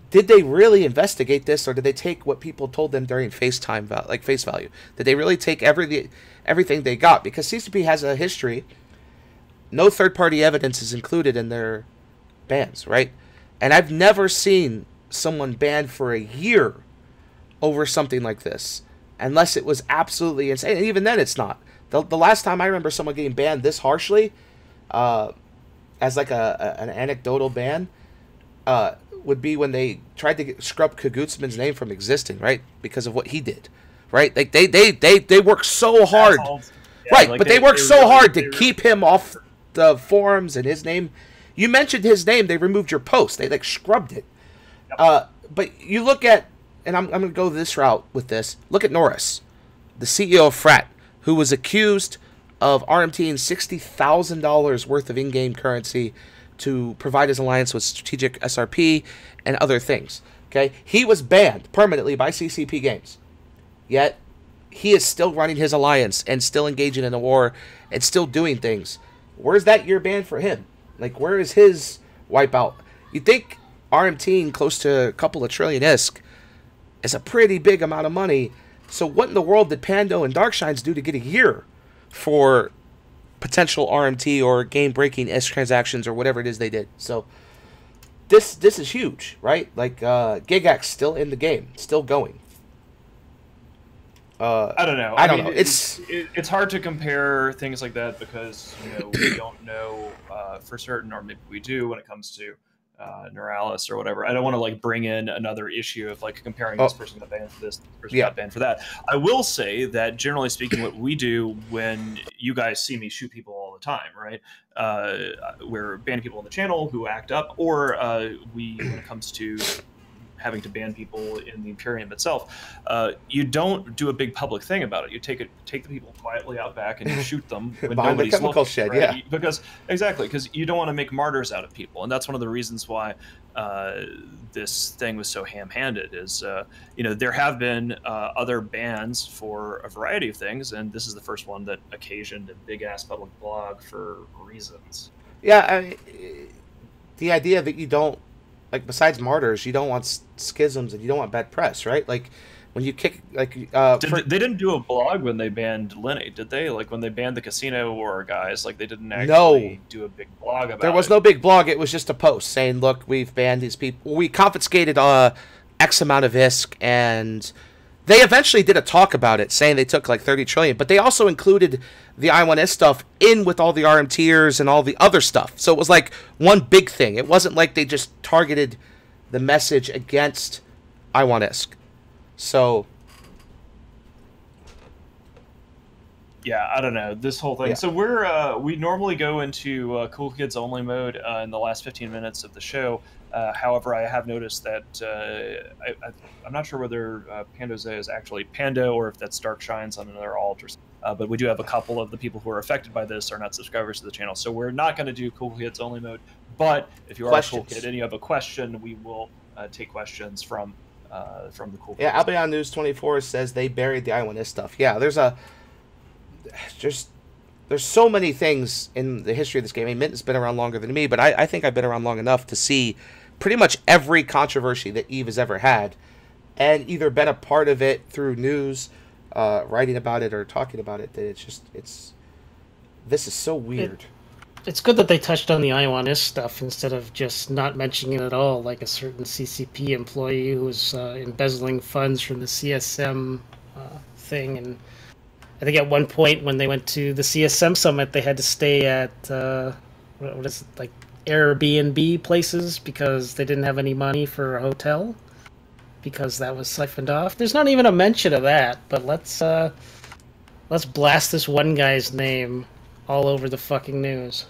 did they really investigate this, or did they take what people told them during face value? Did they really take everything they got? Because CCP has a history. No third-party evidence is included in their bans, right? And I've never seen someone banned for a year over something like this, unless it was absolutely insane. And even then, it's not. The last time I remember someone getting banned this harshly, as like an anecdotal ban, would be when they tried to scrub Kagutsman's name from existing, right? Because of what he did, right? Like, they work so hard, yeah, right? Like, but they work so hard to keep him off the forums and his name. You mentioned his name, they removed your post. They like scrubbed it. Yep. But you look at, and I'm going to go this route with this. Look at Norris, the CEO of Frat, who was accused of RMTing $60,000 worth of in-game currency to provide his alliance with strategic SRP and other things. Okay, he was banned permanently by CCP Games, yet he is still running his alliance and still engaging in the war and still doing things. Where's that year ban for him? Like, where is his wipeout? You think RMTing close to a couple of trillion ISK is a pretty big amount of money. So what in the world did Pando and Darkshines do to get a year for potential RMT or game-breaking ISK transactions or whatever it is they did? So this is huge, right? Like, Gigax still in the game, still going. I don't know. I don't know. It's hard to compare things like that, because we don't know for certain, or maybe we do, when it comes to Neuralis or whatever. I don't want to like bring in another issue of like comparing this person got banned for this person got banned for that. I will say that generally speaking, what we do when you guys see me shoot people all the time, right? We're banning people on the channel who act up, or when it comes to having to ban people in the Imperium itself, you don't do a big public thing about it. You take the people quietly out back and you shoot them when nobody's looking. Chemical shed, right? Because you don't want to make martyrs out of people, and that's one of the reasons why this thing was so ham-handed. Is there have been other bans for a variety of things, and this is the first one that occasioned a big-ass public blog for reasons. Yeah, I mean, the idea that you don't, like, besides martyrs, you don't want schisms and you don't want bad press, right? Like, when you kick, like... they didn't do a blog when they banned Lenny, did they? Like, when they banned the Casino War guys, like, they didn't actually do a big blog about it. There was no big blog. It was just a post saying, look, we've banned these people. We confiscated X amount of ISK, and they eventually did a talk about it, saying they took, like, 30 trillion. But they also included the I1S stuff in with all the RM tiers and all the other stuff. So it was, like, one big thing. It wasn't like they just targeted the message against I1S. So, yeah, I don't know this whole thing. Yeah. So we normally go into Cool Kids Only mode in the last 15 minutes of the show. However, I have noticed that I'm not sure whether Pandoze is actually Pando or if that's Dark Shines on another alt. But we do have a couple of the people who are affected by this are not subscribers to the channel, so we're not going to do Cool Kids Only mode. But if you are a Cool Kid and you have a question, we will take questions from the Cool Kids. Yeah, Albion News 24 says they buried the I1S stuff. Yeah, there's so many things in the history of this game. I mean, Minton's been around longer than me, but I think I've been around long enough to see pretty much every controversy that EVE has ever had, and either been a part of it through news, writing about it or talking about it. That this is so weird. It's good that they touched on the I1S stuff instead of just not mentioning it at all, like a certain CCP employee who was embezzling funds from the CSM thing. And I think at one point when they went to the CSM summit, they had to stay at what is it, like Airbnb places because they didn't have any money for a hotel because that was siphoned off. There's not even a mention of that, but let's blast this one guy's name all over the fucking news.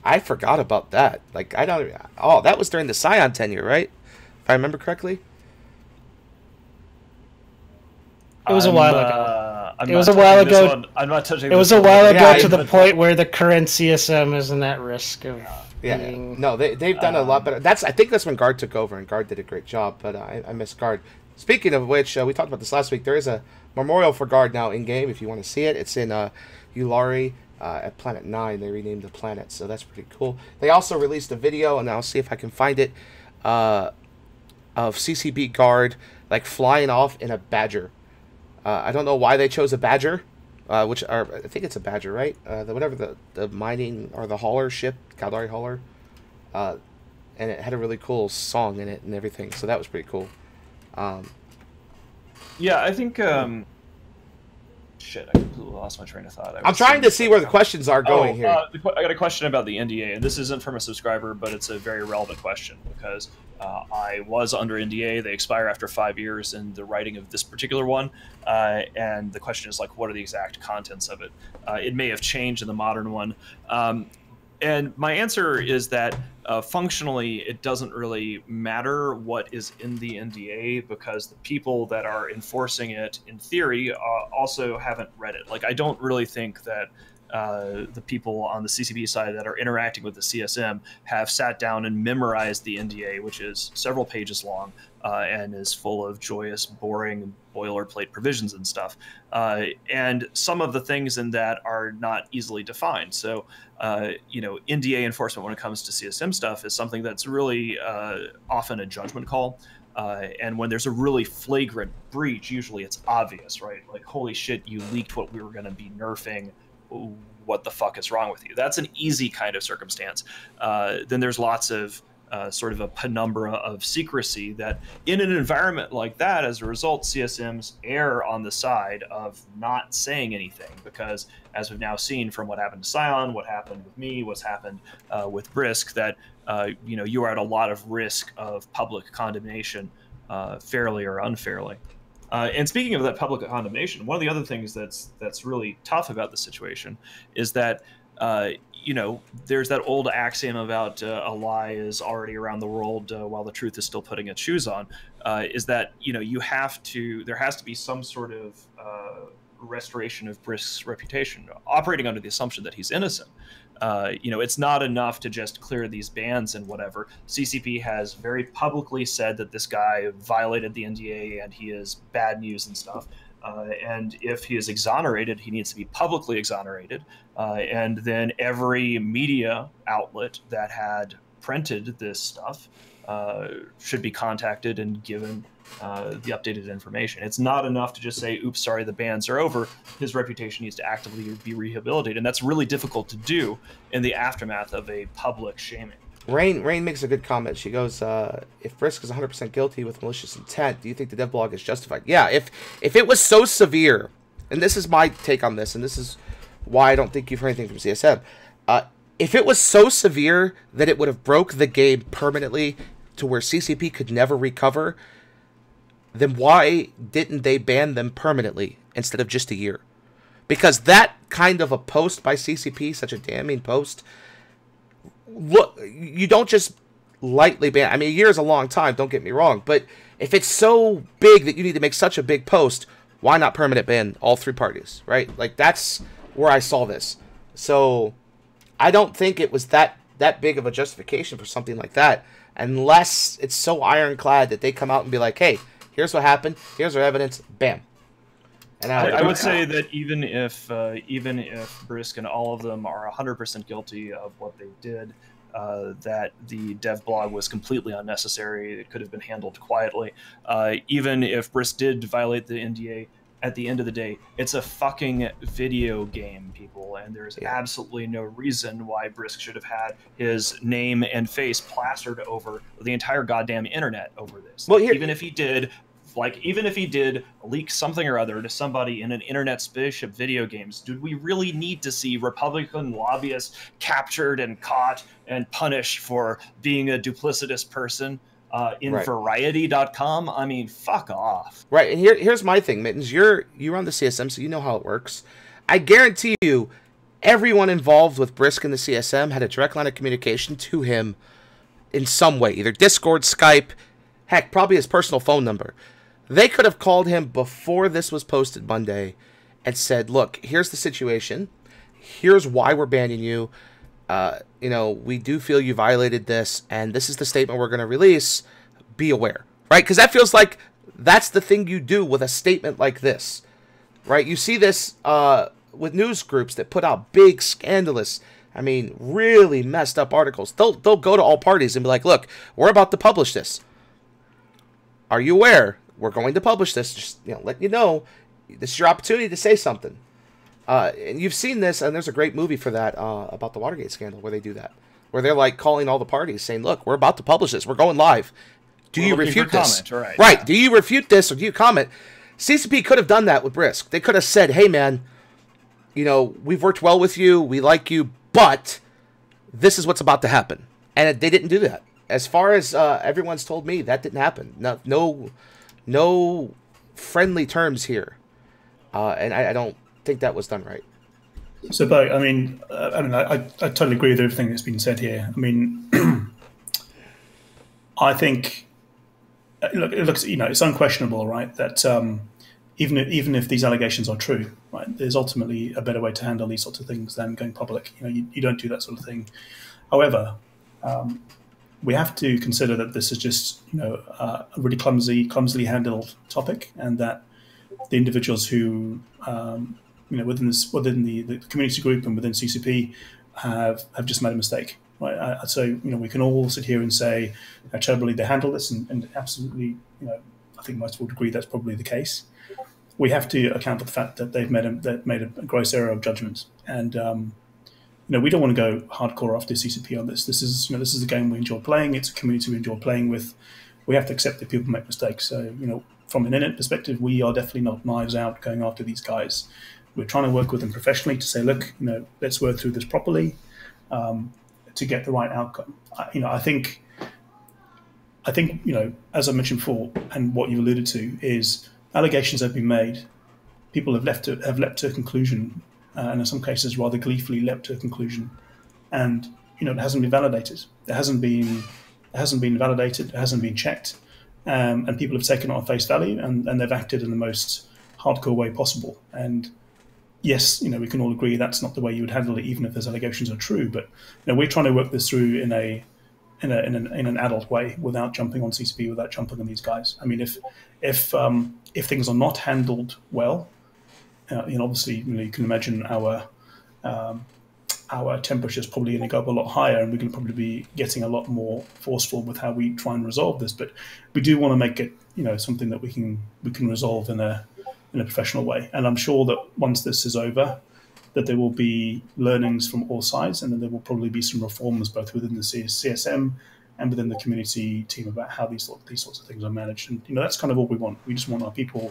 I forgot about that. Like, that was during the Scion tenure, right? If I remember correctly. It was a while ago. It was a while ago. I'm not touching. It was a while ago to the point where the current CSM isn't at risk of being... No, they've done a lot better. I think that's when Guard took over, and Guard did a great job. But I miss Guard. Speaking of which, we talked about this last week. There is a memorial for Guard now in game. If you want to see it, it's in Ulari at Planet 9. They renamed the planet, so that's pretty cool. They also released a video, and I'll see if I can find it, of CCB Guard like flying off in a Badger. I don't know why they chose a Badger, I think it's a Badger, right? The mining or the hauler ship, Caldari hauler, and it had a really cool song in it and everything, so that was pretty cool. Yeah, I think. Shit, I completely lost my train of thought. I'm trying to see where the questions are going here. I got a question about the NDA, and this isn't from a subscriber, but it's a very relevant question because I was under NDA. They expire after 5 years in the writing of this particular one, and the question is like, what are the exact contents of it? It may have changed in the modern one. And my answer is that functionally, it doesn't really matter what is in the NDA because the people that are enforcing it, in theory, also haven't read it. Like, I don't really think that the people on the CCP side that are interacting with the CSM have sat down and memorized the NDA, which is several pages long and is full of joyous, boring boilerplate provisions and stuff. And some of the things in that are not easily defined. So, NDA enforcement when it comes to CSM stuff is something that's really often a judgment call. And when there's a really flagrant breach, usually it's obvious, right? Like, holy shit, you leaked what we were going to be nerfing. What the fuck is wrong with you? That's an easy kind of circumstance. Then there's lots of sort of a penumbra of secrecy, that in an environment like that, as a result, CSMs err on the side of not saying anything, because as we've now seen from what happened to Scion, what happened with me, what's happened with Brisk, that you are at a lot of risk of public condemnation, fairly or unfairly. And speaking of that public condemnation, one of the other things that's really tough about the situation is that there's that old axiom about a lie is already around the world while the truth is still putting its shoes on, is that, there has to be some sort of restoration of Brisk's reputation, operating under the assumption that he's innocent. It's not enough to just clear these bans and whatever. CCP has very publicly said that this guy violated the NDA and he is bad news and stuff. And if he is exonerated, he needs to be publicly exonerated. And then every media outlet that had printed this stuff should be contacted and given the updated information. It's not enough to just say, oops, sorry, the bans are over. His reputation needs to actively be rehabilitated. And that's really difficult to do in the aftermath of a public shaming. Rain makes a good comment. She goes, if Brisk is 100% guilty with malicious intent, do you think the devblog is justified? Yeah, if it was so severe, and this is my take on this, and this is why I don't think you've heard anything from CSM, if it was so severe that it would have broke the game permanently to where CCP could never recover, then why didn't they ban them permanently instead of just a year? Because that kind of a post by CCP, such a damning post, look, you don't just lightly ban. I mean, a year is a long time, don't get me wrong, but if it's so big that you need to make such a big post, why not permanent ban all three parties, right? Like, that's where I saw this. So I don't think it was that big of a justification for something like that, unless it's so ironclad that they come out and be like, hey, here's what happened, here's our evidence, bam. And I would say that even if Brisk and all of them are 100% guilty of what they did, that the dev blog was completely unnecessary, it could have been handled quietly. Even if Brisk did violate the NDA, at the end of the day, it's a fucking video game, people, and there's absolutely no reason why Brisk should have had his name and face plastered over the entire goddamn internet over this. Well, even if he did leak something or other to somebody in an internet spaceship video games, do we really need to see Republican lobbyists captured and caught and punished for being a duplicitous person in Variety.com? I mean, fuck off. Right, and here's my thing, Mittens. You're on the CSM, so you know how it works. I guarantee you, everyone involved with Brisk and the CSM had a direct line of communication to him in some way, either Discord, Skype, heck, probably his personal phone number. They could have called him before this was posted Monday and said, look, here's the situation. Here's why we're banning you. We do feel you violated this, and this is the statement we're going to release. Be aware, right? Because that feels like that's the thing you do with a statement like this, right? You see this with news groups that put out big, scandalous, really messed up articles. They'll go to all parties and be like, look, we're about to publish this. Are you aware? We're going to publish this. Just let you know, this is your opportunity to say something. And you've seen this, and there's a great movie for that about the Watergate scandal where they do that, where they're like calling all the parties saying, look, we're about to publish this. We're going live. Do you refute this? Right. Yeah. Do you refute this or do you comment? CCP could have done that with Brisk. They could have said, hey, man, we've worked well with you. We like you, but this is what's about to happen. And they didn't do that. As far as everyone's told me, that didn't happen. No friendly terms here. And I don't think that was done right. So, Bo, I totally agree with everything that's been said here. I think, look, it looks, it's unquestionable, right, that even if these allegations are true, right, there's ultimately a better way to handle these sorts of things than going public. You don't do that sort of thing. However, we have to consider that this is just, a really clumsily handled topic, and that the individuals who, within the community group and within CCP have just made a mistake. Right? So, we can all sit here and say how terribly they handle this, and absolutely, I think most would agree that's probably the case. We have to account for the fact that they've made a gross error of judgment, and we don't want to go hardcore after CCP on this. This is a game we enjoy playing. It's a community we enjoy playing with. We have to accept that people make mistakes. So, from an internet perspective, we are definitely not knives out going after these guys. We're trying to work with them professionally to say, look, let's work through this properly to get the right outcome. I think, as I mentioned before, and what you alluded to is allegations have been made. People have leapt to a conclusion, and in some cases rather gleefully leapt to a conclusion, and it hasn't been validated. It hasn't been validated. It hasn't been checked, and people have taken it on face value, and they've acted in the most hardcore way possible. And yes, we can all agree that's not the way you would handle it, even if those allegations are true. But we're trying to work this through in an adult way, without jumping on CCP, without jumping on these guys. I mean, if things are not handled well, obviously, you can imagine our temperature is probably going to go up a lot higher, and we're going to probably be getting a lot more forceful with how we try and resolve this. But we do want to make it, something that we can resolve in a professional way. And I'm sure that once this is over, that there will be learnings from all sides, and then there will probably be some reforms both within the CSM and within the community team about how these sorts of things are managed. And that's kind of all we want. We just want our people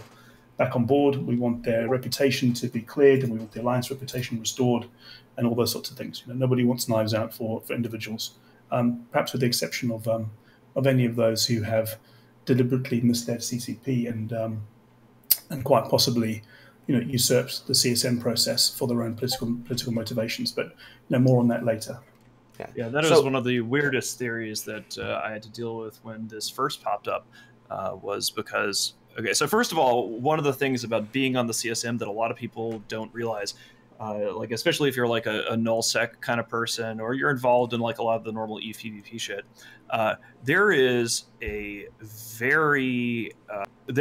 back on board. We want their reputation to be cleared, and we want the Alliance reputation restored, and all those sorts of things. Nobody wants knives out for individuals, perhaps with the exception of any of those who have deliberately misled CCP and quite possibly usurped the CSM process for their own political motivations. But more on that later. Yeah, that was one of the weirdest theories that I had to deal with when this first popped up, was because, okay, so first of all, one of the things about being on the CSM that a lot of people don't realize, like especially if you're like a nullsec kind of person, or you're involved in like a lot of the normal EPVP shit, there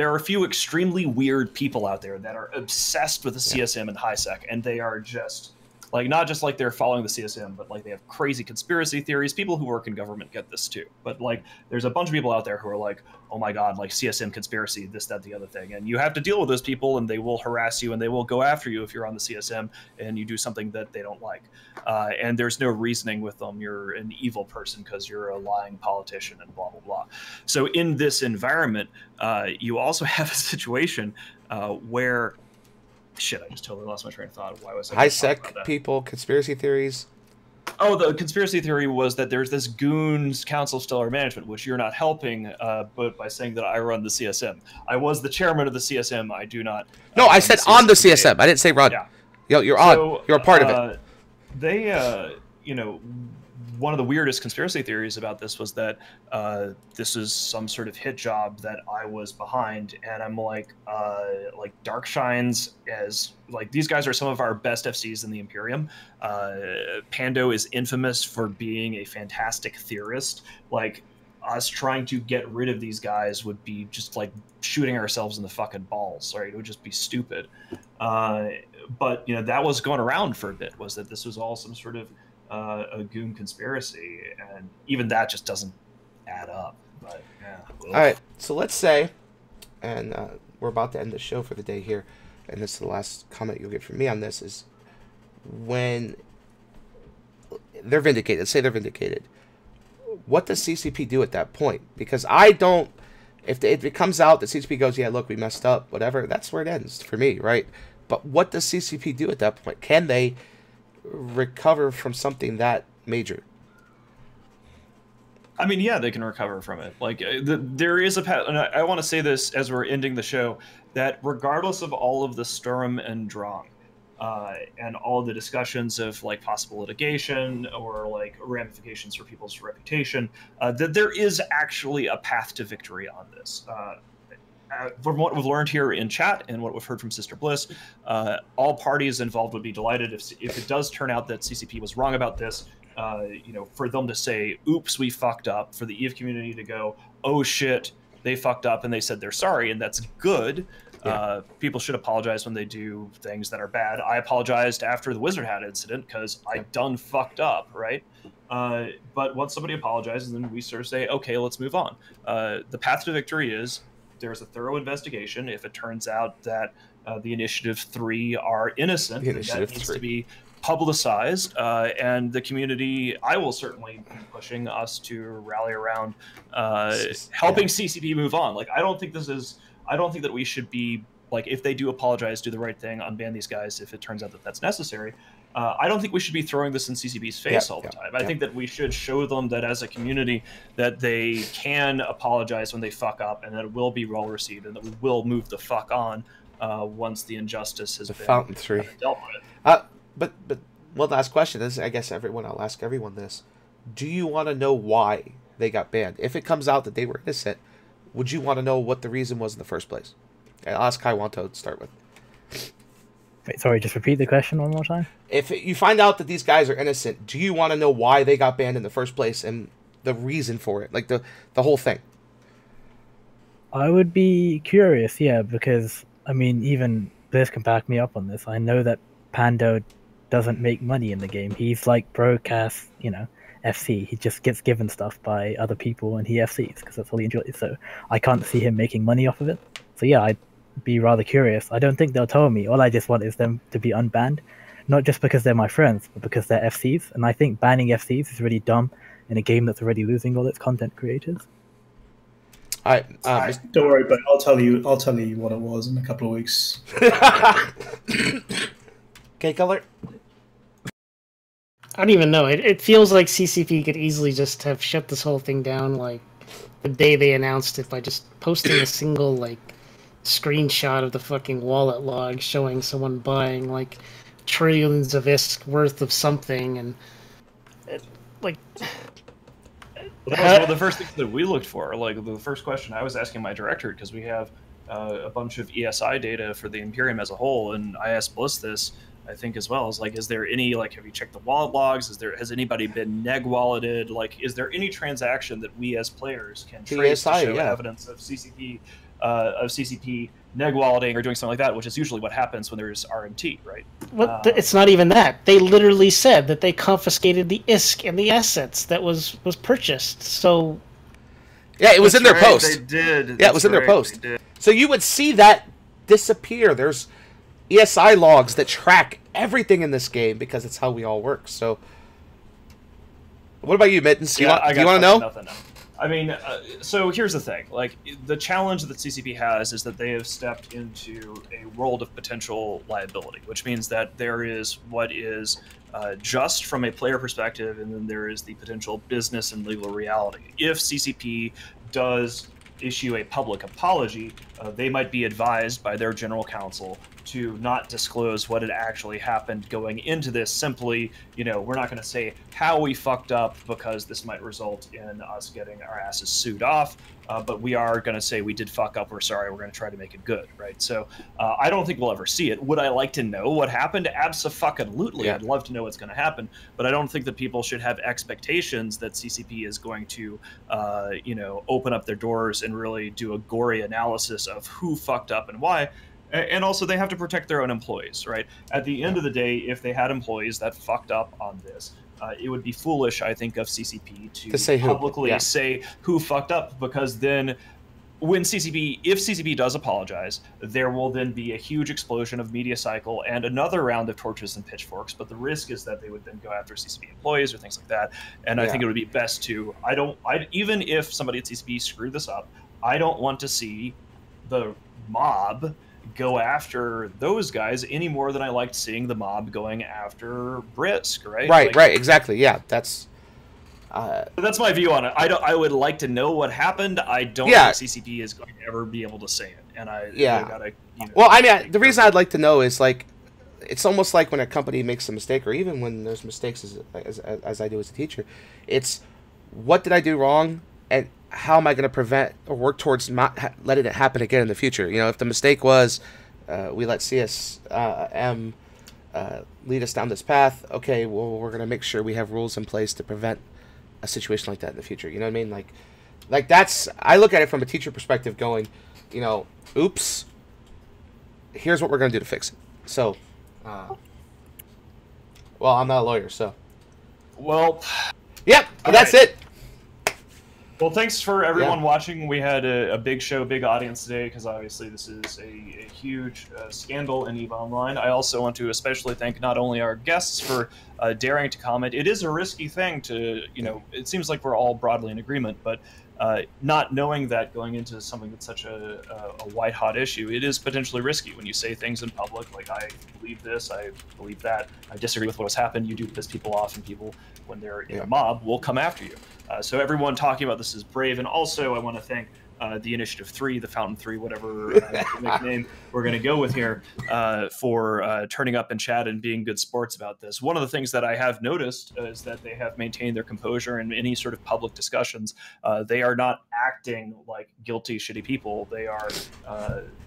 are a few extremely weird people out there that are obsessed with the CSM and HiSec, and they are just like, not just like they're following the CSM, but like they have crazy conspiracy theories. People who work in government get this too, but like there's a bunch of people out there who are like, oh my god, like CSM conspiracy, this, that, the other thing. And you have to deal with those people, and they will harass you, and they will go after you if you're on the CSM and you do something that they don't like. And there's no reasoning with them. You're an evil person because you're a lying politician and blah, blah, blah. So in this environment, you also have a situation where, shit, I just totally lost my train of thought. Why was I HiSec people, conspiracy theories? Oh, the conspiracy theory was that there's this Goons Council of Stellar Management, which you're not helping, but by saying that I run the CSM. I was the chairman of the CSM. I do not. No, I said on the CSM. I didn't say run. Yeah. You're on. So, you're a part of it. They, one of the weirdest conspiracy theories about this was that this is some sort of hit job that I was behind, and I'm like Darkshines, as like, these guys are some of our best FCs in the Imperium. Pando is infamous for being a fantastic theorist. Like, us trying to get rid of these guys would be just like shooting ourselves in the fucking balls, right? It would just be stupid. But that was going around for a bit, was that this was all some sort of a goon conspiracy, and even that just doesn't add up. But yeah. All right, so let's say, and we're about to end the show for the day here, and this is the last comment you'll get from me on this, is when they're vindicated, let's say they're vindicated, what does CCP do at that point? Because I don't, if it comes out that CCP goes, yeah, look, we messed up, whatever, that's where it ends for me, right? But what does CCP do at that point? Can they recover from something that major? I mean, yeah, they can recover from it. Like, there is a path, and I want to say this as we're ending the show, that regardless of all of the Sturm and Drang, and all of the discussions of like possible litigation or like ramifications for people's reputation, that there is actually a path to victory on this. From what we've learned here in chat and what we've heard from Sister Bliss, all parties involved would be delighted if it does turn out that CCP was wrong about this. For them to say, oops, we fucked up, for the EVE community to go, oh shit, they fucked up, and they said they're sorry, and that's good. Yeah. People should apologize when they do things that are bad. I apologized after the Wizard Hat incident because I done fucked up, right? But once somebody apologizes, then we sort of say, okay, let's move on. The path to victory is there's a thorough investigation. If it turns out that the Initiative 3 are innocent, that needs to be publicized, and the community, I will certainly be pushing us to rally around helping CCP move on. Like, I don't think that we should be, like, if they do apologize, do the right thing, unban these guys if it turns out that that's necessary. I don't think we should be throwing this in CCP's face all the time. I think that we should show them that as a community that they can apologize when they fuck up, and that it will be well received, and that we will move the fuck on once the injustice has been Fountain 3 dealt with. But one last question is, I guess I'll ask everyone this: do you want to know why they got banned? If it comes out that they were innocent, would you want to know what the reason was in the first place? I'll ask Kaiwanto to start with. Wait, sorry, just repeat the question one more time. If you find out that these guys are innocent, do you want to know why they got banned in the first place and the reason for it, like the whole thing? I would be curious, yeah, because I mean, even Bliss can back me up on this. I know that Pando doesn't make money in the game. He's like broadcast, FC. He just gets given stuff by other people and he FCs because that's all he enjoys. So I can't see him making money off of it. So yeah, I'd be rather curious. I don't think they'll tell me. All I just want is them to be unbanned, not just because they're my friends, but because they're FCs. And I think banning FCs is really dumb in a game that's already losing all its content creators. All right, don't worry, but I'll tell you what it was in a couple of weeks. Okay, Color. I don't even know. It feels like CCP could easily just have shut this whole thing down like the day they announced it by just posting a single like screenshot of the fucking wallet log showing someone buying like trillions of ISK worth of something, and like. Well, that was one of the first things that we looked for. Like, the first question I was asking my director, because we have a bunch of ESI data for the Imperium as a whole, and I asked Bliss this, I think, as well, is like, is there any, like, have you checked the wallet logs? Has anybody been neg walleted? Like, is there any transaction that we as players can trace to show evidence of CCP neg walleting or doing something like that, which is usually what happens when there's RMT, right? Well, it's not even that. They literally said that they confiscated the ISK and the assets that was purchased. So, yeah, it was in their post. They did. Yeah, it was in their post. So you would see that disappear. There's ESI logs that track everything in this game because it's how we all work. So, what about you, Mittens? Do you want to know? Nothing. I mean, so here's the thing. Like, the challenge that CCP has is that they have stepped into a world of potential liability, which means that there is what is just from a player perspective, and then there is the potential business and legal reality. If CCP does issue a public apology, they might be advised by their general counsel to not disclose what had actually happened going into this. Simply, we're not going to say how we fucked up because this might result in us getting our asses sued off, but we are going to say we did fuck up, we're sorry, we're going to try to make it good, right? So I don't think we'll ever see it. Would I like to know what happened? Abso-fucking-lutely. Yeah. I'd love to know what's going to happen, but I don't think that people should have expectations that CCP is going to, open up their doors and really do a gory analysis of who fucked up and why. And also, they have to protect their own employees, right? At the end of the day, if they had employees that fucked up on this, it would be foolish, I think, of CCP to say publicly say who fucked up, because then if CCP does apologize, there will then be a huge explosion of media cycle and another round of torches and pitchforks. But the risk is that they would then go after CCP employees or things like that. And I think it would be best to, even if somebody at CCP screwed this up, I don't want to see the mob go after those guys any more than I liked seeing the mob going after Brisk, right? Right, exactly. Yeah, that's my view on it. I would like to know what happened. I don't think CCP is going to ever be able to say it, and I gotta. Well, I mean, the reason I'd like to know is like, it's almost like when a company makes a mistake, or even when there's mistakes, as I do as a teacher, it's what did I do wrong, and how am I going to prevent or work towards not letting it happen again in the future? If the mistake was we let CSM lead us down this path, okay, well, we're going to make sure we have rules in place to prevent a situation like that in the future. You know what I mean? Like that's, I look at it from a teacher perspective going, oops, here's what we're going to do to fix it. So, well, I'm not a lawyer, so. Well, yep, but that's it. Well, thanks for everyone watching. We had a big show, big audience today, because obviously this is a huge scandal in EVE Online. I also want to especially thank not only our guests for daring to comment. It is a risky thing to, it seems like we're all broadly in agreement, but not knowing that going into something that's such a white-hot issue, it is potentially risky when you say things in public, like, I believe this, I believe that, I disagree with what's happened. You do piss people off, and people, when they're in a mob, will come after you. So everyone talking about this is brave, and also I want to thank the Initiative 3, the Fountain 3, whatever nickname we're going to go with here, for turning up in chat and being good sports about this. One of the things that I have noticed is that they have maintained their composure in any sort of public discussions. They are not acting like guilty, shitty people. They are.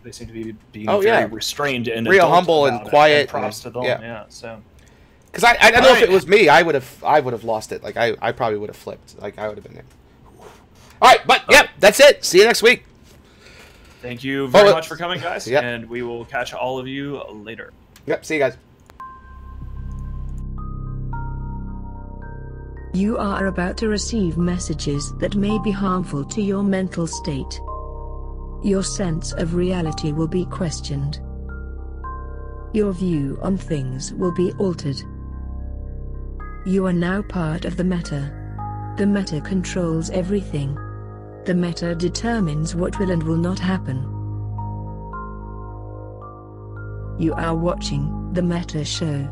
They seem to be being very restrained and real humble and quiet. And props to them. Yeah. So. Because I don't know if it was me, I would have lost it. Like I probably would have flipped. Like I would have been there. All right, but yep, that's it. See you next week. Thank you very much for coming, guys, and we will catch all of you later. Yep, see you guys. You are about to receive messages that may be harmful to your mental state. Your sense of reality will be questioned. Your view on things will be altered. You are now part of the meta. The meta controls everything. The meta determines what will and will not happen. You are watching The Meta Show.